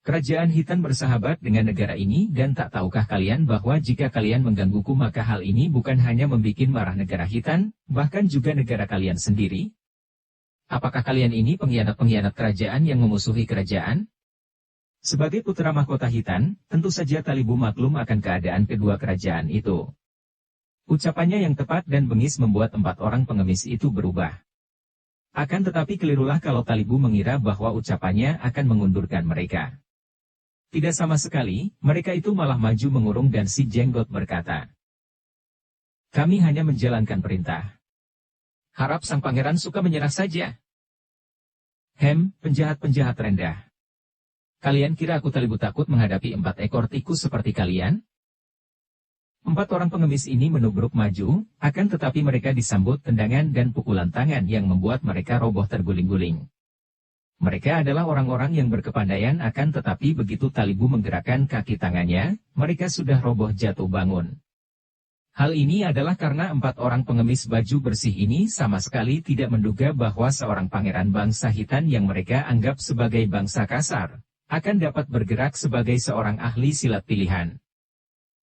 Kerajaan Hitan bersahabat dengan negara ini dan tak tahukah kalian bahwa jika kalian menggangguku maka hal ini bukan hanya membuat marah negara Hitan, bahkan juga negara kalian sendiri? Apakah kalian ini pengkhianat-pengkhianat kerajaan yang memusuhi kerajaan? Sebagai putra mahkota Hitan, tentu saja Talibu maklum akan keadaan kedua kerajaan itu. Ucapannya yang tepat dan bengis membuat 4 orang pengemis itu berubah. Akan tetapi kelirulah kalau Talibu mengira bahwa ucapannya akan mengundurkan mereka. Tidak sama sekali, mereka itu malah maju mengurung dan si jenggot berkata. Kami hanya menjalankan perintah. Harap sang pangeran suka menyerah saja. Penjahat-penjahat rendah. Kalian kira aku Talibu takut menghadapi 4 ekor tikus seperti kalian? 4 orang pengemis ini menubruk maju, akan tetapi mereka disambut tendangan dan pukulan tangan yang membuat mereka roboh terguling-guling. Mereka adalah orang-orang yang berkepandaian akan tetapi begitu Talibu menggerakkan kaki tangannya, mereka sudah roboh jatuh bangun. Hal ini adalah karena 4 orang pengemis baju bersih ini sama sekali tidak menduga bahwa seorang pangeran bangsa Hitan yang mereka anggap sebagai bangsa kasar, akan dapat bergerak sebagai seorang ahli silat pilihan.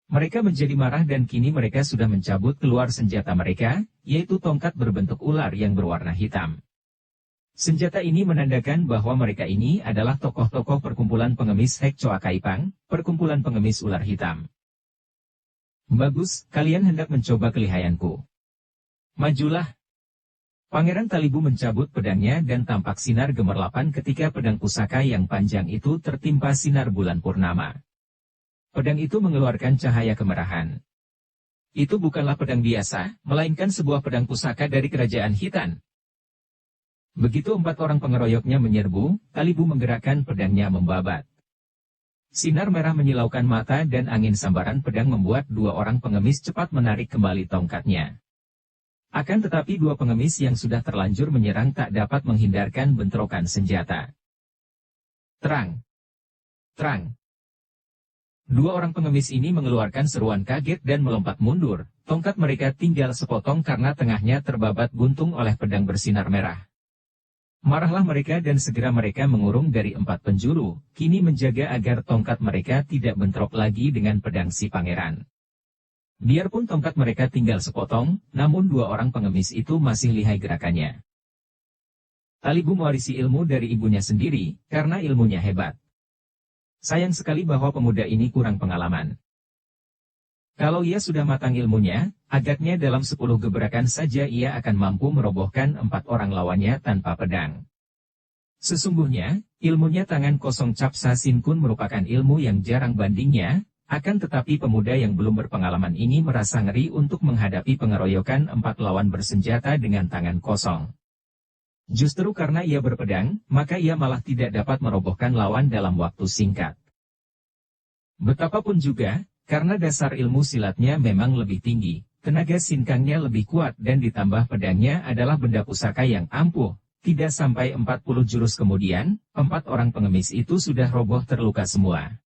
Mereka menjadi marah dan kini mereka sudah mencabut keluar senjata mereka, yaitu tongkat berbentuk ular yang berwarna hitam. Senjata ini menandakan bahwa mereka ini adalah tokoh-tokoh perkumpulan pengemis Hekcoa Kaipang, perkumpulan pengemis ular hitam. Bagus, kalian hendak mencoba kelihayanku. Majulah. Pangeran Talibu mencabut pedangnya dan tampak sinar gemerlapan ketika pedang pusaka yang panjang itu tertimpa sinar bulan purnama. Pedang itu mengeluarkan cahaya kemerahan. Itu bukanlah pedang biasa, melainkan sebuah pedang pusaka dari kerajaan Hitan. Begitu 4 orang pengeroyoknya menyerbu, Talibu menggerakkan pedangnya membabat. Sinar merah menyilaukan mata dan angin sambaran pedang membuat 2 orang pengemis cepat menarik kembali tongkatnya. Akan tetapi 2 pengemis yang sudah terlanjur menyerang tak dapat menghindarkan bentrokan senjata. Terang! Terang! 2 orang pengemis ini mengeluarkan seruan kaget dan melompat mundur, tongkat mereka tinggal sepotong karena tengahnya terbabat buntung oleh pedang bersinar merah. Marahlah mereka dan segera mereka mengurung dari 4 penjuru, kini menjaga agar tongkat mereka tidak bentrok lagi dengan pedang si pangeran. Biarpun tongkat mereka tinggal sepotong, namun 2 orang pengemis itu masih lihai gerakannya. Talibu mewarisi ilmu dari ibunya sendiri, karena ilmunya hebat. Sayang sekali bahwa pemuda ini kurang pengalaman. Kalau ia sudah matang ilmunya, agaknya dalam 10 gebrakan saja ia akan mampu merobohkan 4 orang lawannya tanpa pedang. Sesungguhnya, ilmunya tangan kosong Cap Sasin Kun merupakan ilmu yang jarang bandingnya, akan tetapi pemuda yang belum berpengalaman ini merasa ngeri untuk menghadapi pengeroyokan 4 lawan bersenjata dengan tangan kosong. Justru karena ia berpedang, maka ia malah tidak dapat merobohkan lawan dalam waktu singkat. Betapapun juga, karena dasar ilmu silatnya memang lebih tinggi, tenaga sinkangnya lebih kuat dan ditambah pedangnya adalah benda pusaka yang ampuh, tidak sampai 40 jurus kemudian, 4 orang pengemis itu sudah roboh terluka semua.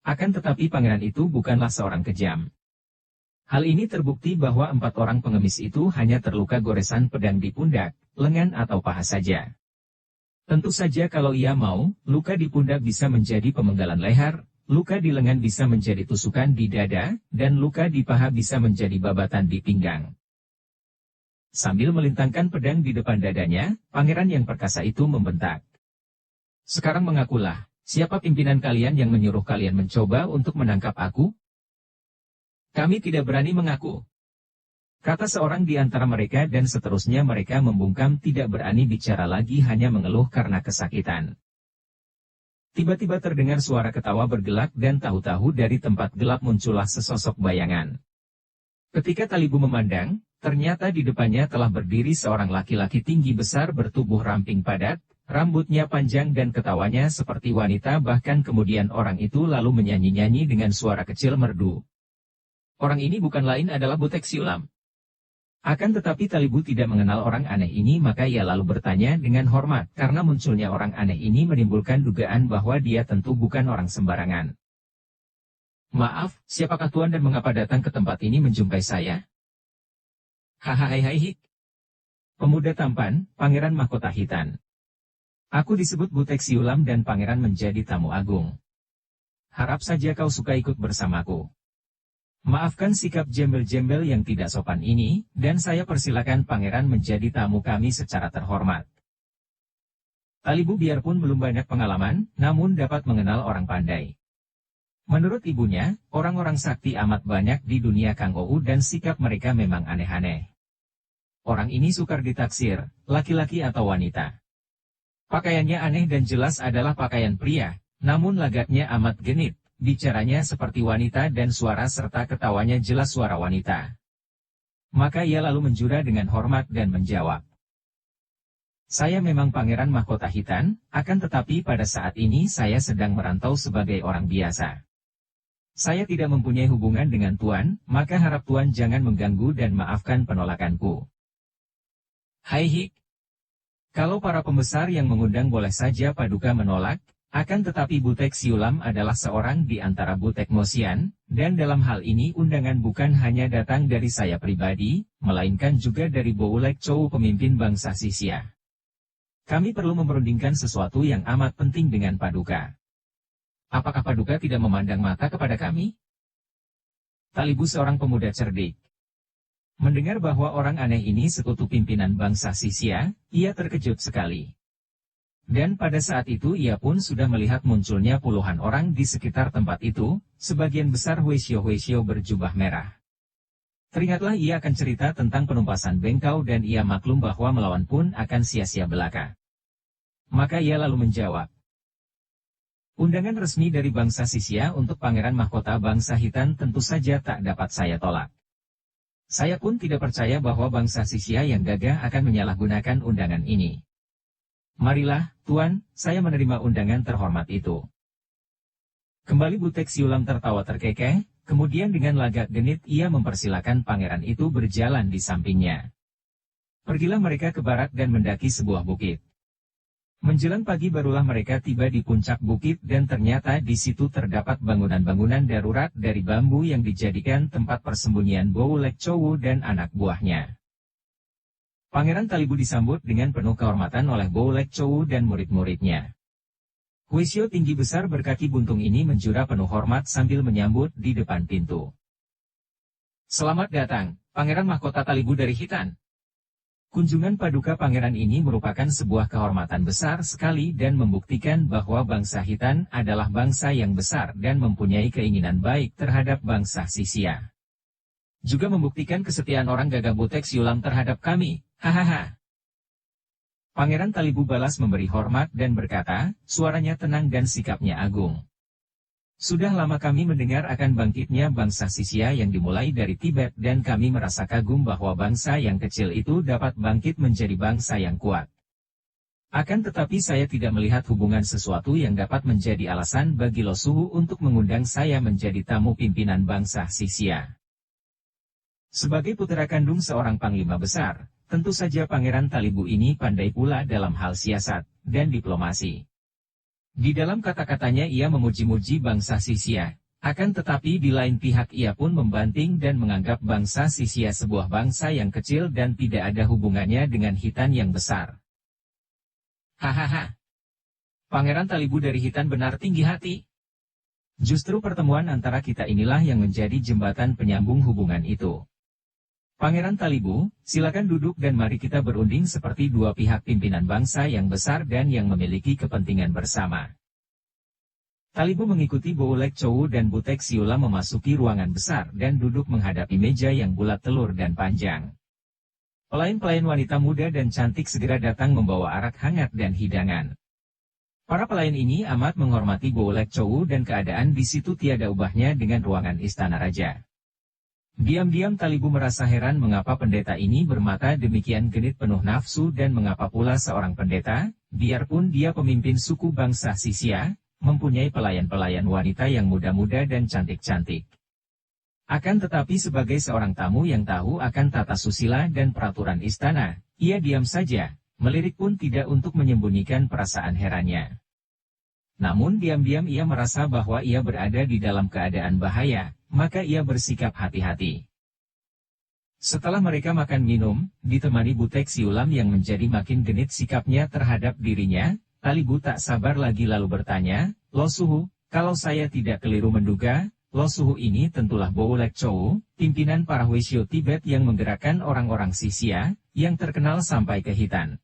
Akan tetapi pangeran itu bukanlah seorang kejam. Hal ini terbukti bahwa 4 orang pengemis itu hanya terluka goresan pedang di pundak, lengan atau paha saja. Tentu saja kalau ia mau, luka di pundak bisa menjadi pemenggalan leher, luka di lengan bisa menjadi tusukan di dada, dan luka di paha bisa menjadi babatan di pinggang. Sambil melintangkan pedang di depan dadanya, pangeran yang perkasa itu membentak. Sekarang mengakulah, siapa pimpinan kalian yang menyuruh kalian mencoba untuk menangkap aku? Kami tidak berani mengaku, kata seorang di antara mereka, dan seterusnya mereka membungkam tidak berani bicara lagi, hanya mengeluh karena kesakitan. Tiba-tiba terdengar suara ketawa bergelak dan tahu-tahu dari tempat gelap muncullah sesosok bayangan. Ketika Talibu memandang, ternyata di depannya telah berdiri seorang laki-laki tinggi besar bertubuh ramping padat, rambutnya panjang dan ketawanya seperti wanita, bahkan kemudian orang itu lalu menyanyi-nyanyi dengan suara kecil merdu. Orang ini bukan lain adalah Butek Siulam. Akan tetapi Talibu tidak mengenal orang aneh ini, maka ia lalu bertanya dengan hormat, karena munculnya orang aneh ini menimbulkan dugaan bahwa dia tentu bukan orang sembarangan. Maaf, siapakah Tuan dan mengapa datang ke tempat ini menjumpai saya? Hahaha. Pemuda tampan, Pangeran Mahkota Hitan. Aku disebut Butek Siulam dan Pangeran menjadi tamu agung. Harap saja kau suka ikut bersamaku. Maafkan sikap jembel-jembel yang tidak sopan ini, dan saya persilakan Pangeran menjadi tamu kami secara terhormat. Talibu biarpun belum banyak pengalaman, namun dapat mengenal orang pandai. Menurut ibunya, orang-orang sakti amat banyak di dunia Kang Ou dan sikap mereka memang aneh-aneh. Orang ini sukar ditaksir, laki-laki atau wanita. Pakaiannya aneh dan jelas adalah pakaian pria, namun lagaknya amat genit. Bicaranya seperti wanita dan suara serta ketawanya jelas suara wanita. Maka ia lalu menjura dengan hormat dan menjawab. Saya memang Pangeran Mahkota Hitan, akan tetapi pada saat ini saya sedang merantau sebagai orang biasa. Saya tidak mempunyai hubungan dengan Tuan, maka harap Tuan jangan mengganggu dan maafkan penolakanku. Hai Hik. Kalau para pembesar yang mengundang boleh saja Paduka menolak, akan tetapi Butek Siulam adalah seorang di antara Butek Mosian, dan dalam hal ini undangan bukan hanya datang dari saya pribadi, melainkan juga dari Boulek Chow, pemimpin bangsa Sisia. Kami perlu memperundingkan sesuatu yang amat penting dengan Paduka. Apakah Paduka tidak memandang mata kepada kami? Talibu seorang pemuda cerdik. Mendengar bahwa orang aneh ini sekutu pimpinan bangsa Sisia, ia terkejut sekali. Dan pada saat itu ia pun sudah melihat munculnya puluhan orang di sekitar tempat itu, sebagian besar Huesio-Huesio berjubah merah. Teringatlah ia akan cerita tentang penumpasan Bengkau dan ia maklum bahwa melawan pun akan sia-sia belaka. Maka ia lalu menjawab. Undangan resmi dari bangsa Sisia untuk Pangeran Mahkota Bangsa Hitan tentu saja tak dapat saya tolak. Saya pun tidak percaya bahwa bangsa Sisia yang gagah akan menyalahgunakan undangan ini. Marilah, Tuan, saya menerima undangan terhormat itu. Kembali Butek Siulam tertawa terkekeh, kemudian dengan lagak genit ia mempersilakan pangeran itu berjalan di sampingnya. Pergilah mereka ke barat dan mendaki sebuah bukit. Menjelang pagi barulah mereka tiba di puncak bukit dan ternyata di situ terdapat bangunan-bangunan darurat dari bambu yang dijadikan tempat persembunyian Boulek Chow dan anak buahnya. Pangeran Talibu disambut dengan penuh kehormatan oleh Boulek Chow dan murid-muridnya. Huesio tinggi besar berkaki buntung ini menjura penuh hormat sambil menyambut di depan pintu. Selamat datang, Pangeran Mahkota Talibu dari Hitan. Kunjungan Paduka Pangeran ini merupakan sebuah kehormatan besar sekali dan membuktikan bahwa bangsa Hitan adalah bangsa yang besar dan mempunyai keinginan baik terhadap bangsa Sisia. Juga membuktikan kesetiaan orang gagah Butek Siulam terhadap kami, hahaha. Pangeran Talibu balas memberi hormat dan berkata, suaranya tenang dan sikapnya agung. Sudah lama kami mendengar akan bangkitnya bangsa Sisia yang dimulai dari Tibet dan kami merasa kagum bahwa bangsa yang kecil itu dapat bangkit menjadi bangsa yang kuat. Akan tetapi saya tidak melihat hubungan sesuatu yang dapat menjadi alasan bagi Lo Suhu untuk mengundang saya menjadi tamu pimpinan bangsa Sisia. Sebagai putra kandung seorang panglima besar, tentu saja Pangeran Talibu ini pandai pula dalam hal siasat dan diplomasi. Di dalam kata-katanya ia memuji-muji bangsa Sisia, akan tetapi di lain pihak ia pun membanting dan menganggap bangsa Sisia sebuah bangsa yang kecil dan tidak ada hubungannya dengan Hitan yang besar. Hahaha. Pangeran Talibu dari Hitan benar tinggi hati. Justru pertemuan antara kita inilah yang menjadi jembatan penyambung hubungan itu. Pangeran Talibu, silakan duduk dan mari kita berunding seperti dua pihak pimpinan bangsa yang besar dan yang memiliki kepentingan bersama. Talibu mengikuti Boulek Chowu dan Butek Siula memasuki ruangan besar dan duduk menghadapi meja yang bulat telur dan panjang. Pelayan-pelayan wanita muda dan cantik segera datang membawa arak hangat dan hidangan. Para pelayan ini amat menghormati Boulek Chowu dan keadaan di situ tiada ubahnya dengan ruangan istana raja. Diam-diam Talibu merasa heran mengapa pendeta ini bermata demikian genit penuh nafsu dan mengapa pula seorang pendeta, biarpun dia pemimpin suku bangsa Sisia, mempunyai pelayan-pelayan wanita yang muda-muda dan cantik-cantik. Akan tetapi sebagai seorang tamu yang tahu akan tata susila dan peraturan istana, ia diam saja, melirik pun tidak untuk menyembunyikan perasaan herannya. Namun diam-diam ia merasa bahwa ia berada di dalam keadaan bahaya, maka ia bersikap hati-hati. Setelah mereka makan minum, ditemani Butek Siulam yang menjadi makin genit sikapnya terhadap dirinya, Talibu tak sabar lagi lalu bertanya, "Lo Suhu, kalau saya tidak keliru menduga, Lo Suhu ini tentulah Boulek Chowu, pimpinan para Huisyo Tibet yang menggerakkan orang-orang Sisia, yang terkenal sampai ke Hitan."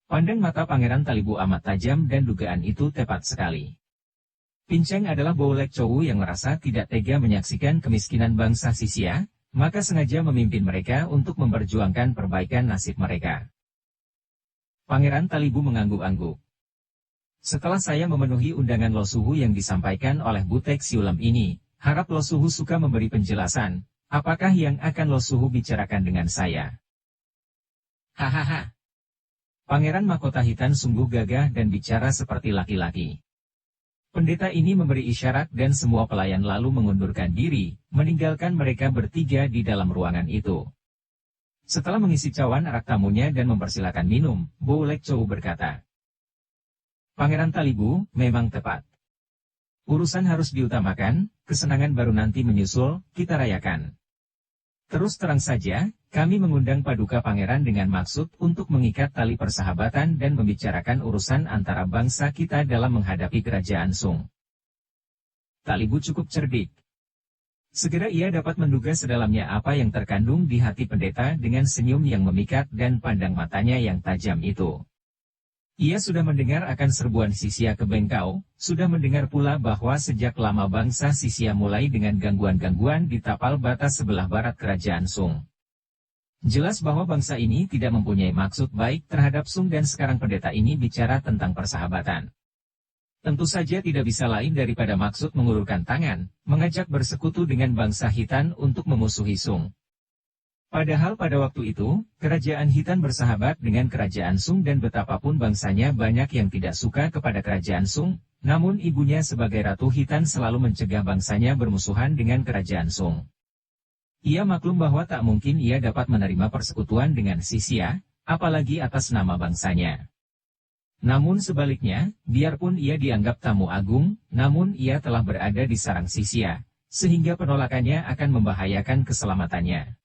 Pandang mata Pangeran Talibu amat tajam dan dugaan itu tepat sekali. Pinceng adalah Boulek Chowu yang merasa tidak tega menyaksikan kemiskinan bangsa Sisia, maka sengaja memimpin mereka untuk memperjuangkan perbaikan nasib mereka. Pangeran Talibu mengangguk-angguk. Setelah saya memenuhi undangan Lo Suhu yang disampaikan oleh Butek Siulam ini, harap Lo Suhu suka memberi penjelasan, apakah yang akan Lo Suhu bicarakan dengan saya? Hahaha. Pangeran Mahkota Hitan sungguh gagah dan bicara seperti laki-laki. Pendeta ini memberi isyarat dan semua pelayan lalu mengundurkan diri, meninggalkan mereka bertiga di dalam ruangan itu. Setelah mengisi cawan arak tamunya dan mempersilakan minum, Boulek Chowu berkata, "Pangeran Talibu, memang tepat. Urusan harus diutamakan, kesenangan baru nanti menyusul, kita rayakan. Terus terang saja, kami mengundang Paduka Pangeran dengan maksud untuk mengikat tali persahabatan dan membicarakan urusan antara bangsa kita dalam menghadapi kerajaan Sung." Talibu cukup cerdik. Segera ia dapat menduga sedalamnya apa yang terkandung di hati pendeta dengan senyum yang memikat dan pandang matanya yang tajam itu. Ia sudah mendengar akan serbuan Sisia ke Bengkau, sudah mendengar pula bahwa sejak lama bangsa Sisia mulai dengan gangguan-gangguan di tapal batas sebelah barat kerajaan Sung. Jelas bahwa bangsa ini tidak mempunyai maksud baik terhadap Sung dan sekarang pendeta ini bicara tentang persahabatan. Tentu saja tidak bisa lain daripada maksud mengulurkan tangan, mengajak bersekutu dengan bangsa Hitan untuk memusuhi Sung. Padahal pada waktu itu, kerajaan Hitan bersahabat dengan kerajaan Sung dan betapapun bangsanya banyak yang tidak suka kepada kerajaan Sung, namun ibunya sebagai Ratu Hitan selalu mencegah bangsanya bermusuhan dengan kerajaan Sung. Ia maklum bahwa tak mungkin ia dapat menerima persekutuan dengan Sisia, apalagi atas nama bangsanya. Namun sebaliknya, biarpun ia dianggap tamu agung, namun ia telah berada di sarang Sisia, sehingga penolakannya akan membahayakan keselamatannya.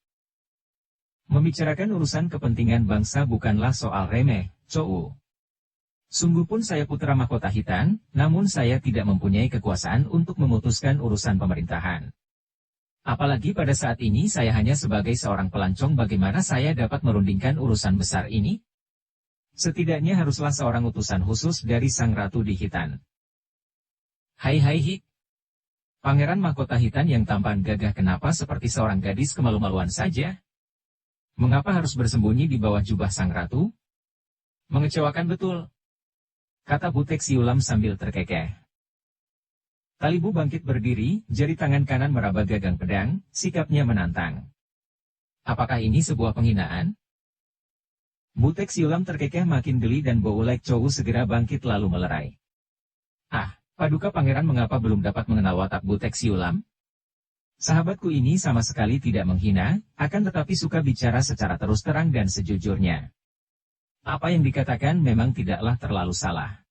Membicarakan urusan kepentingan bangsa bukanlah soal remeh, Chowu. Sungguh pun saya putra mahkota Hitan, namun saya tidak mempunyai kekuasaan untuk memutuskan urusan pemerintahan. Apalagi pada saat ini saya hanya sebagai seorang pelancong, bagaimana saya dapat merundingkan urusan besar ini? Setidaknya haruslah seorang utusan khusus dari Sang Ratu di Hitan. Hai Hik. Pangeran Mahkota Hitan yang tampan gagah kenapa seperti seorang gadis kemalu-maluan saja? Mengapa harus bersembunyi di bawah jubah Sang Ratu? Mengecewakan betul, kata Butek Siulam sambil terkekeh. Talibu bangkit berdiri, jari tangan kanan meraba gagang pedang, sikapnya menantang. Apakah ini sebuah penghinaan? Butek Siulam terkekeh makin geli dan Boulek Chowu segera bangkit lalu melerai. Ah, Paduka Pangeran mengapa belum dapat mengenal watak Butek Siulam? Sahabatku ini sama sekali tidak menghina, akan tetapi suka bicara secara terus terang dan sejujurnya. Apa yang dikatakan memang tidaklah terlalu salah.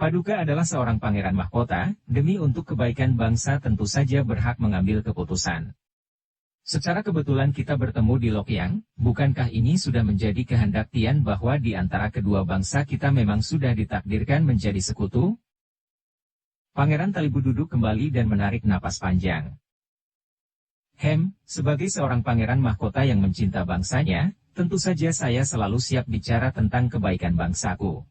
Paduka adalah seorang pangeran mahkota, demi untuk kebaikan bangsa tentu saja berhak mengambil keputusan. Secara kebetulan kita bertemu di Lokyang, bukankah ini sudah menjadi kehendak Tian bahwa di antara kedua bangsa kita memang sudah ditakdirkan menjadi sekutu? Pangeran Talibu duduk kembali dan menarik napas panjang. Sebagai seorang pangeran mahkota yang mencinta bangsanya, tentu saja saya selalu siap bicara tentang kebaikan bangsaku.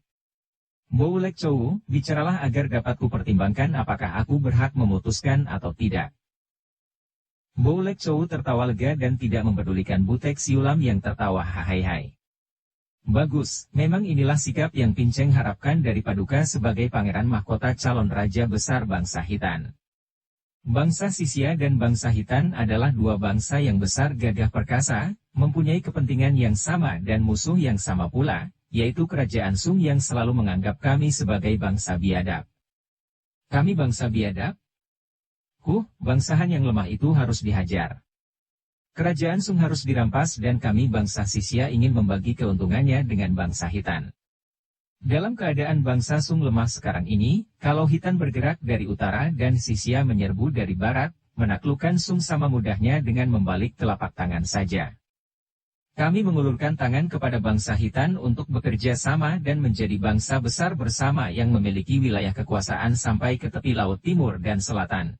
Boulek Chou, bicaralah agar dapat kupertimbangkan apakah aku berhak memutuskan atau tidak. Boulek Chou tertawa lega dan tidak mempedulikan Butek Siulam yang tertawa hai. Bagus, memang inilah sikap yang Pinceng harapkan dari Paduka sebagai pangeran mahkota calon raja besar bangsa Hitan. Bangsa Sisia dan bangsa Hitan adalah dua bangsa yang besar gagah perkasa, mempunyai kepentingan yang sama dan musuh yang sama pula, yaitu Kerajaan Sung yang selalu menganggap kami sebagai bangsa biadab. Kami bangsa biadab? Bangsahan yang lemah itu harus dihajar. Kerajaan Sung harus dirampas dan kami bangsa Sisia ingin membagi keuntungannya dengan bangsa Hitan. Dalam keadaan bangsa Sung lemah sekarang ini, kalau Hitan bergerak dari utara dan Sisia menyerbu dari barat, menaklukkan Sung sama mudahnya dengan membalik telapak tangan saja. Kami mengulurkan tangan kepada bangsa Hitan untuk bekerja sama dan menjadi bangsa besar bersama yang memiliki wilayah kekuasaan sampai ke tepi laut timur dan selatan.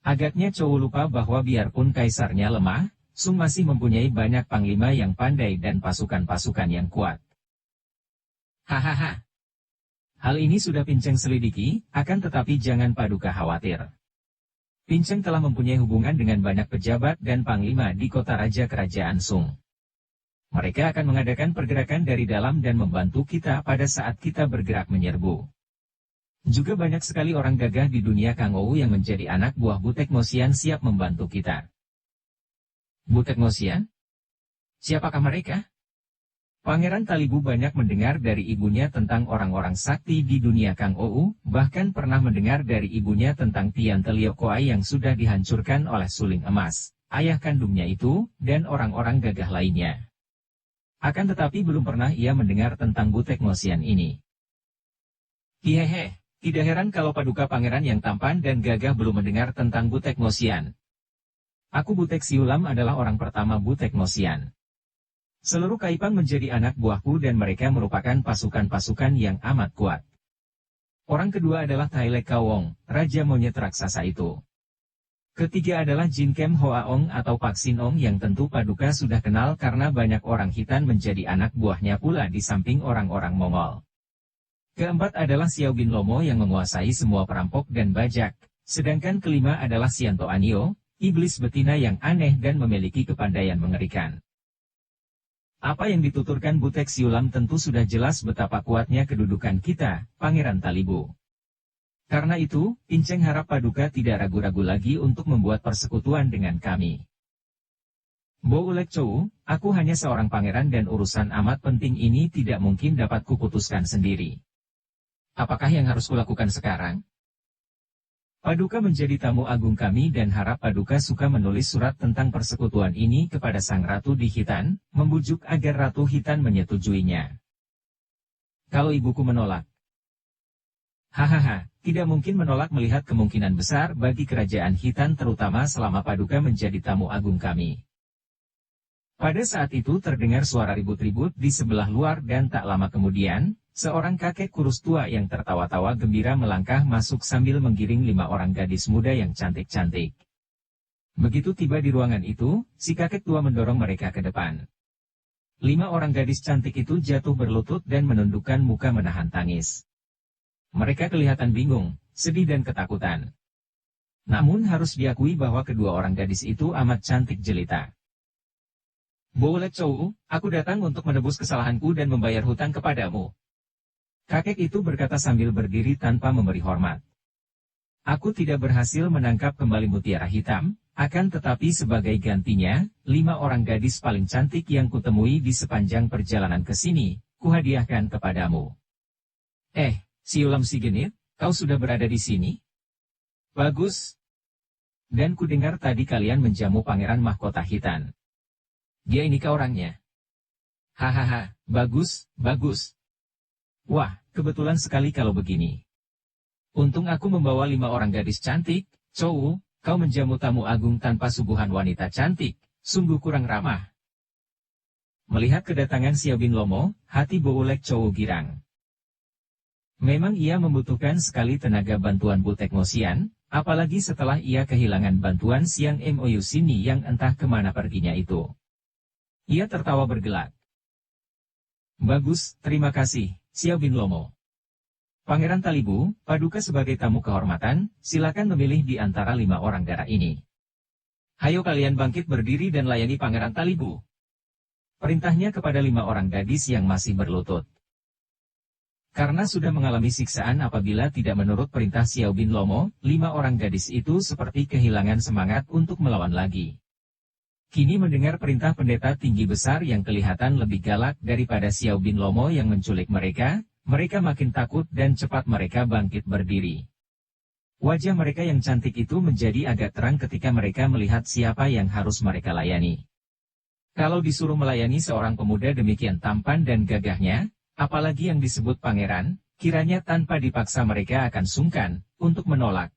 Agaknya Chou lupa bahwa biarpun kaisarnya lemah, Sung masih mempunyai banyak panglima yang pandai dan pasukan-pasukan yang kuat. Hahaha. Hal ini sudah Pinceng selidiki, akan tetapi jangan Paduka khawatir. Pinceng telah mempunyai hubungan dengan banyak pejabat dan panglima di kota raja kerajaan Sung. Mereka akan mengadakan pergerakan dari dalam dan membantu kita pada saat kita bergerak menyerbu. Juga banyak sekali orang gagah di dunia Kang Ou yang menjadi anak buah Butek Mosian siap membantu kita. Butek Mosian? Siapakah mereka? Pangeran Talibu banyak mendengar dari ibunya tentang orang-orang sakti di dunia Kang Ou, bahkan pernah mendengar dari ibunya tentang Tian Teliokoai yang sudah dihancurkan oleh suling emas, ayah kandungnya itu, dan orang-orang gagah lainnya. Akan tetapi belum pernah ia mendengar tentang Butek Mosian ini. Hihehe, tidak heran kalau Paduka Pangeran yang tampan dan gagah belum mendengar tentang Butek Mosian. Aku Butek Siulam adalah orang pertama Butek Mosian. Seluruh Kaipang menjadi anak buahku dan mereka merupakan pasukan-pasukan yang amat kuat. Orang kedua adalah Tai Lek Kawong, Raja Monyet Raksasa itu. Ketiga adalah Jin Kem Hoaong atau Pak Sin Ong yang tentu Paduka sudah kenal karena banyak orang Hitan menjadi anak buahnya pula di samping orang-orang Mongol. Keempat adalah Xiao Bin Lomo yang menguasai semua perampok dan bajak, sedangkan kelima adalah Sianto Anio, iblis betina yang aneh dan memiliki kepandaian mengerikan. Apa yang dituturkan Butek Siulam tentu sudah jelas betapa kuatnya kedudukan kita, Pangeran Talibu. Karena itu, Pinceng harap Paduka tidak ragu-ragu lagi untuk membuat persekutuan dengan kami. Boulek Chou, aku hanya seorang pangeran dan urusan amat penting ini tidak mungkin dapat kuputuskan sendiri. Apakah yang harus kulakukan sekarang? Paduka menjadi tamu agung kami dan harap Paduka suka menulis surat tentang persekutuan ini kepada Sang Ratu di Hitan, membujuk agar Ratu Hitan menyetujuinya. Kalau ibuku menolak? Hahaha, tidak mungkin menolak melihat kemungkinan besar bagi kerajaan Hitan terutama selama Paduka menjadi tamu agung kami. Pada saat itu terdengar suara ribut-ribut di sebelah luar dan tak lama kemudian, seorang kakek kurus tua yang tertawa-tawa gembira melangkah masuk sambil menggiring 5 orang gadis muda yang cantik-cantik. Begitu tiba di ruangan itu, si kakek tua mendorong mereka ke depan. 5 orang gadis cantik itu jatuh berlutut dan menundukkan muka menahan tangis. Mereka kelihatan bingung, sedih dan ketakutan. Namun harus diakui bahwa kedua orang gadis itu amat cantik jelita. Boulek Chou, aku datang untuk menebus kesalahanku dan membayar hutang kepadamu. Kakek itu berkata sambil berdiri tanpa memberi hormat. Aku tidak berhasil menangkap kembali mutiara hitam, akan tetapi sebagai gantinya, 5 orang gadis paling cantik yang kutemui di sepanjang perjalanan ke sini, kuhadiahkan kepadamu. Siulam si genit, kau sudah berada di sini? Bagus. Dan kudengar tadi kalian menjamu pangeran mahkota Hitan. Dia inikah orangnya? Hahaha, bagus, bagus. Wah, kebetulan sekali kalau begini. Untung aku membawa 5 orang gadis cantik. Chowu, kau menjamu tamu agung tanpa suguhan wanita cantik, sungguh kurang ramah. Melihat kedatangan Xiao Bin Lomo, hati Boulek Chowu girang. Memang ia membutuhkan sekali tenaga bantuan Butek Ngosian, apalagi setelah ia kehilangan bantuan Siang Mou Sini yang entah kemana perginya itu. Ia tertawa bergelak. Bagus, terima kasih, Xiao Bin Lomo. Pangeran Talibu, Paduka sebagai tamu kehormatan, silakan memilih di antara 5 orang darah ini. Hayo kalian bangkit berdiri dan layani Pangeran Talibu. Perintahnya kepada 5 orang gadis yang masih berlutut. Karena sudah mengalami siksaan apabila tidak menurut perintah Xiao Bin Lomo, 5 orang gadis itu seperti kehilangan semangat untuk melawan lagi. Kini mendengar perintah pendeta tinggi besar yang kelihatan lebih galak daripada Xiao Bin Lomo yang menculik mereka makin takut dan cepat mereka bangkit berdiri. Wajah mereka yang cantik itu menjadi agak terang ketika mereka melihat siapa yang harus mereka layani. Kalau disuruh melayani seorang pemuda demikian tampan dan gagahnya, apalagi yang disebut pangeran, kiranya tanpa dipaksa mereka akan sungkan untuk menolak.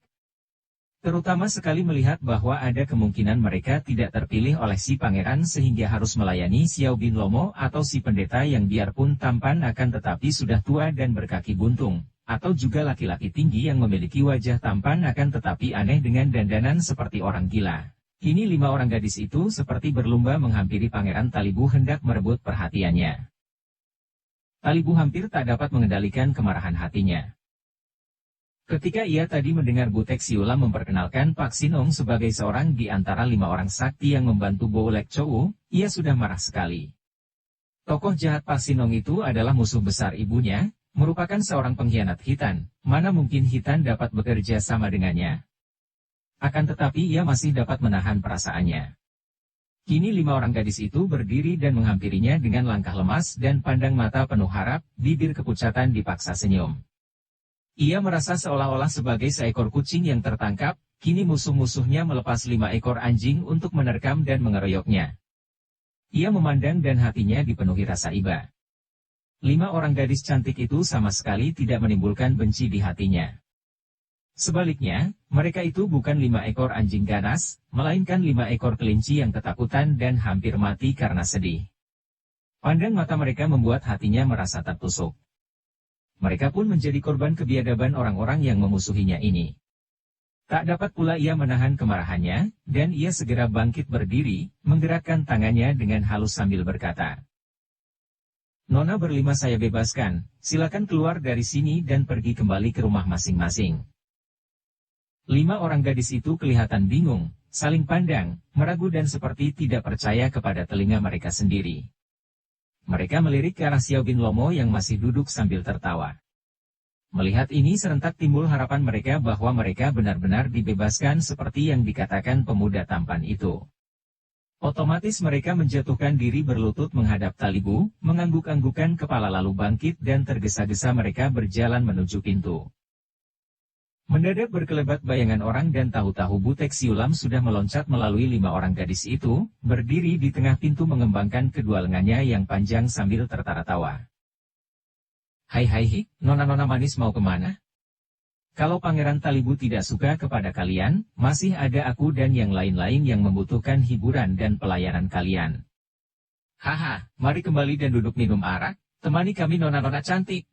Terutama sekali melihat bahwa ada kemungkinan mereka tidak terpilih oleh si pangeran sehingga harus melayani Xiao Bin Lomo atau si pendeta yang biarpun tampan akan tetapi sudah tua dan berkaki buntung, atau juga laki-laki tinggi yang memiliki wajah tampan akan tetapi aneh dengan dandanan seperti orang gila. Kini 5 orang gadis itu seperti berlomba menghampiri Pangeran Talibu hendak merebut perhatiannya. Talibu hampir tak dapat mengendalikan kemarahan hatinya. Ketika ia tadi mendengar Butek Siulam memperkenalkan Pak Sinong sebagai seorang di antara 5 orang sakti yang membantu Boulek Chowu, ia sudah marah sekali. Tokoh jahat Pak Sinong itu adalah musuh besar ibunya, merupakan seorang pengkhianat Hitan, mana mungkin Hitan dapat bekerja sama dengannya. Akan tetapi ia masih dapat menahan perasaannya. Kini 5 orang gadis itu berdiri dan menghampirinya dengan langkah lemas dan pandang mata penuh harap, bibir kepucatan dipaksa senyum. Ia merasa seolah-olah sebagai seekor kucing yang tertangkap, kini musuh-musuhnya melepas 5 ekor anjing untuk menerkam dan mengeroyoknya. Ia memandang dan hatinya dipenuhi rasa iba. 5 orang gadis cantik itu sama sekali tidak menimbulkan benci di hatinya. Sebaliknya, mereka itu bukan 5 ekor anjing ganas, melainkan 5 ekor kelinci yang ketakutan dan hampir mati karena sedih. Pandang mata mereka membuat hatinya merasa tertusuk. Mereka pun menjadi korban kebiadaban orang-orang yang memusuhinya ini. Tak dapat pula ia menahan kemarahannya, dan ia segera bangkit berdiri, menggerakkan tangannya dengan halus sambil berkata, "Nona berlima saya bebaskan, silakan keluar dari sini dan pergi kembali ke rumah masing-masing." 5 orang gadis itu kelihatan bingung, saling pandang, meragu dan seperti tidak percaya kepada telinga mereka sendiri. Mereka melirik ke arah Xiao Bin Lomo yang masih duduk sambil tertawa. Melihat ini serentak timbul harapan mereka bahwa mereka benar-benar dibebaskan seperti yang dikatakan pemuda tampan itu. Otomatis mereka menjatuhkan diri berlutut menghadap Talibu, mengangguk-anggukan kepala lalu bangkit dan tergesa-gesa mereka berjalan menuju pintu. Mendadak berkelebat bayangan orang dan tahu-tahu Butek Siulam sudah meloncat melalui 5 orang gadis itu, berdiri di tengah pintu mengembangkan kedua lengannya yang panjang sambil tertawa-tawa. "Hai hai hik, nona-nona manis mau kemana? Kalau Pangeran Talibu tidak suka kepada kalian, masih ada aku dan yang lain-lain yang membutuhkan hiburan dan pelayanan kalian. Haha, mari kembali dan duduk minum arak, temani kami nona-nona cantik.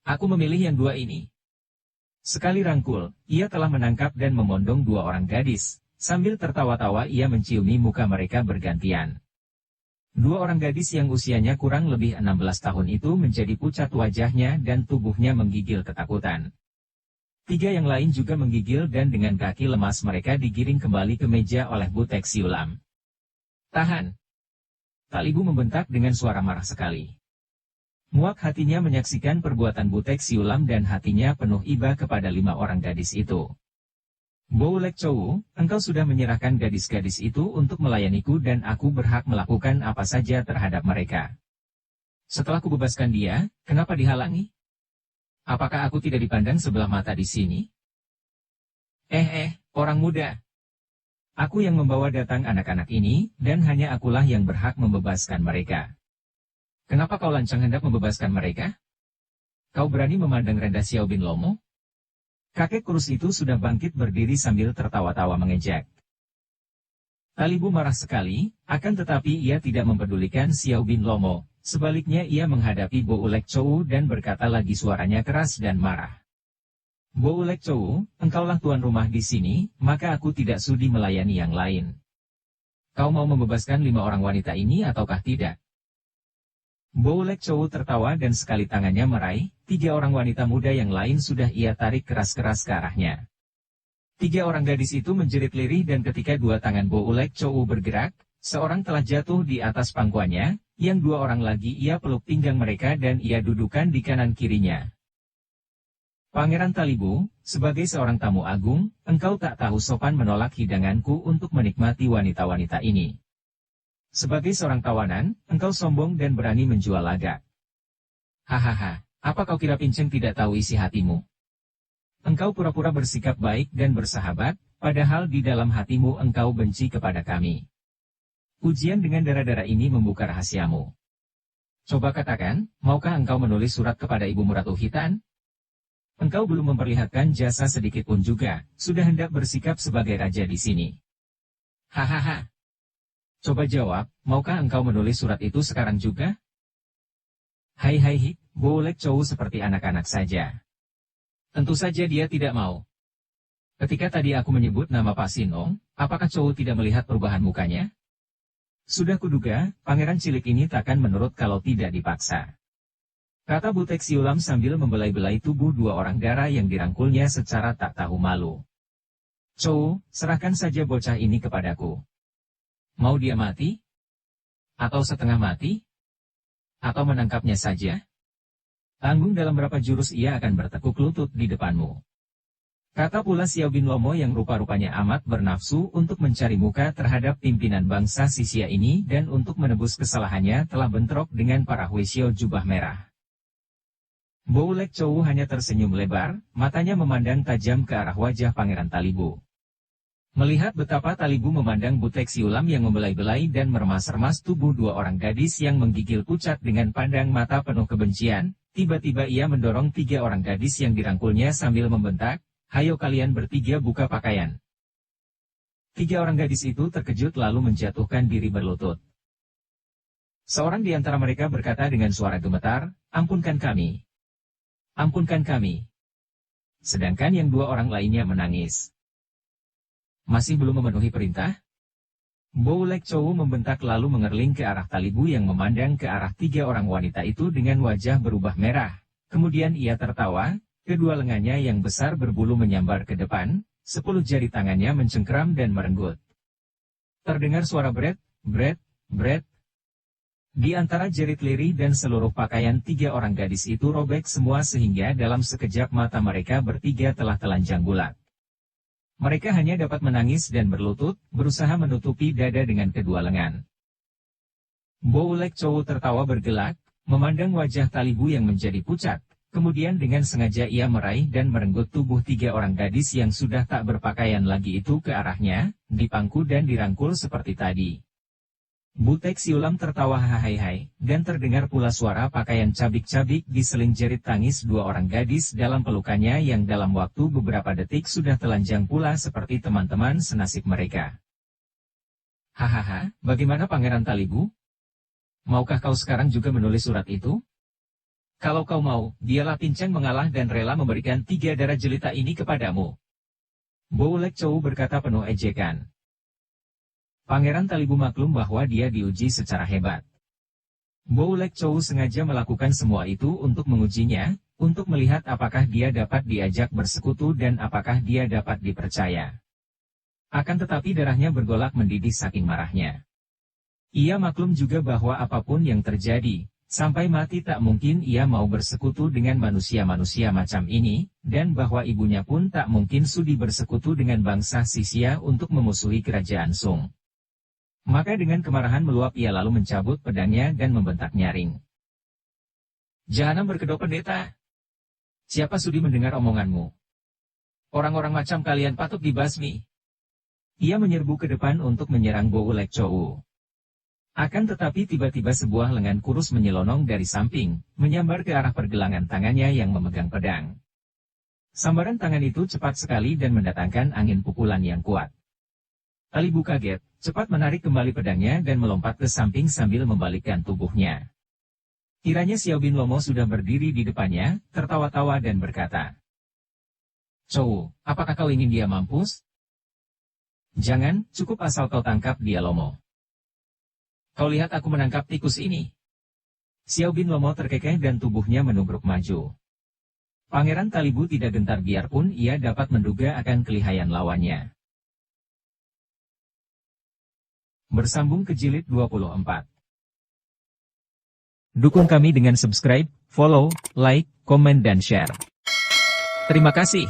Aku memilih yang 2 ini." Sekali rangkul, ia telah menangkap dan memondong 2 orang gadis, sambil tertawa-tawa ia menciumi muka mereka bergantian. 2 orang gadis yang usianya kurang lebih 16 tahun itu menjadi pucat wajahnya dan tubuhnya menggigil ketakutan. 3 yang lain juga menggigil dan dengan kaki lemas mereka digiring kembali ke meja oleh Butek Siulam. "Tahan!" Talibu membentak dengan suara marah sekali. Muak hatinya menyaksikan perbuatan Butek Siulam dan hatinya penuh iba kepada 5 orang gadis itu. "Boulek Chowu, engkau sudah menyerahkan gadis-gadis itu untuk melayaniku dan aku berhak melakukan apa saja terhadap mereka. Setelah kubebaskan dia, kenapa dihalangi? Apakah aku tidak dipandang sebelah mata di sini? Orang muda. Aku yang membawa datang anak-anak ini, dan hanya akulah yang berhak membebaskan mereka. Kenapa kau lancang hendak membebaskan mereka? Kau berani memandang rendah Xiao bin Lomo? Kakek kurus itu sudah bangkit berdiri sambil tertawa-tawa mengejek. Talibu marah sekali, akan tetapi ia tidak mempedulikan Xiao bin Lomo. Sebaliknya ia menghadapi Bo Ulek Chou dan berkata lagi, suaranya keras dan marah. Bo Ulek Chou, engkaulah tuan rumah di sini, maka aku tidak sudi melayani yang lain. Kau mau membebaskan 5 orang wanita ini ataukah tidak? Bo Ulek Chou tertawa dan sekali tangannya meraih, 3 orang wanita muda yang lain sudah ia tarik keras-keras ke arahnya. 3 orang gadis itu menjerit lirih dan ketika 2 tangan Bo Ulek Chou bergerak, seorang telah jatuh di atas pangkuannya, yang 2 orang lagi ia peluk pinggang mereka dan ia dudukan di kanan kirinya. Pangeran Talibu, sebagai seorang tamu agung, engkau tak tahu sopan menolak hidanganku untuk menikmati wanita-wanita ini. Sebagai seorang tawanan, engkau sombong dan berani menjual lagak. Hahaha, apa kau kira Pinceng tidak tahu isi hatimu? Engkau pura-pura bersikap baik dan bersahabat, padahal di dalam hatimu engkau benci kepada kami. Ujian dengan darah-darah ini membuka rahasiamu. Coba katakan, maukah engkau menulis surat kepada Ibumu Ratu Hitan? Engkau belum memperlihatkan jasa sedikit pun juga, sudah hendak bersikap sebagai raja di sini. Hahaha. Coba jawab, maukah engkau menulis surat itu sekarang juga? Hai, Bo Ulek Chou seperti anak-anak saja. Tentu saja dia tidak mau. Ketika tadi aku menyebut nama Pak Sinong, apakah Chou tidak melihat perubahan mukanya? Sudah kuduga, pangeran cilik ini takkan menurut kalau tidak dipaksa. Kata Butek Siulam sambil membelai-belai tubuh 2 orang dara yang dirangkulnya secara tak tahu malu. Chou, serahkan saja bocah ini kepadaku. Mau dia mati? Atau setengah mati? Atau menangkapnya saja? Tanggung dalam berapa jurus ia akan bertekuk lutut di depanmu. Kata pula Xiao bin Lomo yang rupa-rupanya amat bernafsu untuk mencari muka terhadap pimpinan bangsa Sisia ini dan untuk menebus kesalahannya telah bentrok dengan para Huisio jubah merah. Bo Ulek Chou hanya tersenyum lebar, matanya memandang tajam ke arah wajah Pangeran Talibu. Melihat betapa Talibu memandang Butek Siulam yang membelai-belai dan meremas-remas tubuh 2 orang gadis yang menggigil pucat dengan pandang mata penuh kebencian, tiba-tiba ia mendorong 3 orang gadis yang dirangkulnya sambil membentak, "Hayo kalian bertiga buka pakaian." 3 orang gadis itu terkejut lalu menjatuhkan diri berlutut. Seorang di antara mereka berkata dengan suara gemetar, "Ampunkan kami. Ampunkan kami." Sedangkan yang 2 orang lainnya menangis. Masih belum memenuhi perintah? Bo Ulek Chou membentak lalu mengerling ke arah Talibu yang memandang ke arah 3 orang wanita itu dengan wajah berubah merah. Kemudian ia tertawa, kedua lengannya yang besar berbulu menyambar ke depan, 10 jari tangannya mencengkeram dan merenggut. Terdengar suara bret, bret, bret. Di antara jerit lirih dan seluruh pakaian 3 orang gadis itu robek semua sehingga dalam sekejap mata mereka bertiga telah telanjang bulat. Mereka hanya dapat menangis dan berlutut, berusaha menutupi dada dengan kedua lengan. Bo Ulek Chou tertawa bergelak, memandang wajah Talibu yang menjadi pucat, kemudian dengan sengaja ia meraih dan merenggut tubuh 3 orang gadis yang sudah tak berpakaian lagi itu ke arahnya, dipangku dan dirangkul seperti tadi. Butek Siulam tertawa hai, dan terdengar pula suara pakaian cabik-cabik diseling jerit tangis 2 orang gadis dalam pelukannya yang dalam waktu beberapa detik sudah telanjang pula seperti teman-teman senasib mereka. Hahaha, bagaimana Pangeran Talibu? Maukah kau sekarang juga menulis surat itu? Kalau kau mau, dialah Pinceng mengalah dan rela memberikan 3 darah jelita ini kepadamu. Bo Ulek Chou berkata penuh ejekan. Pangeran Talibu maklum bahwa dia diuji secara hebat. Bo Ulek Chou sengaja melakukan semua itu untuk mengujinya, untuk melihat apakah dia dapat diajak bersekutu dan apakah dia dapat dipercaya. Akan tetapi darahnya bergolak mendidih saking marahnya. Ia maklum juga bahwa apapun yang terjadi, sampai mati tak mungkin ia mau bersekutu dengan manusia-manusia macam ini, dan bahwa ibunya pun tak mungkin sudi bersekutu dengan bangsa Sisia untuk memusuhi kerajaan Sung. Maka dengan kemarahan meluap ia lalu mencabut pedangnya dan membentak nyaring. Jahanam berkedok pendeta. Siapa sudi mendengar omonganmu? Orang-orang macam kalian patut dibasmi. Ia menyerbu ke depan untuk menyerang Bo Ulek Chou. Akan tetapi tiba-tiba sebuah lengan kurus menyelonong dari samping, menyambar ke arah pergelangan tangannya yang memegang pedang. Sambaran tangan itu cepat sekali dan mendatangkan angin pukulan yang kuat. Talibu kaget, cepat menarik kembali pedangnya dan melompat ke samping sambil membalikkan tubuhnya. Kiranya Xiao Bin Lomo sudah berdiri di depannya, tertawa-tawa dan berkata, "Chou, apakah kau ingin dia mampus? Jangan, cukup asal kau tangkap dia Lomo. Kau lihat aku menangkap tikus ini." Xiao Bin Lomo terkekeh dan tubuhnya menubruk maju. Pangeran Talibu tidak gentar biarpun ia dapat menduga akan kelihayan lawannya. Bersambung ke jilid 24. Dukung kami dengan subscribe, follow, like, komen dan share. Terima kasih.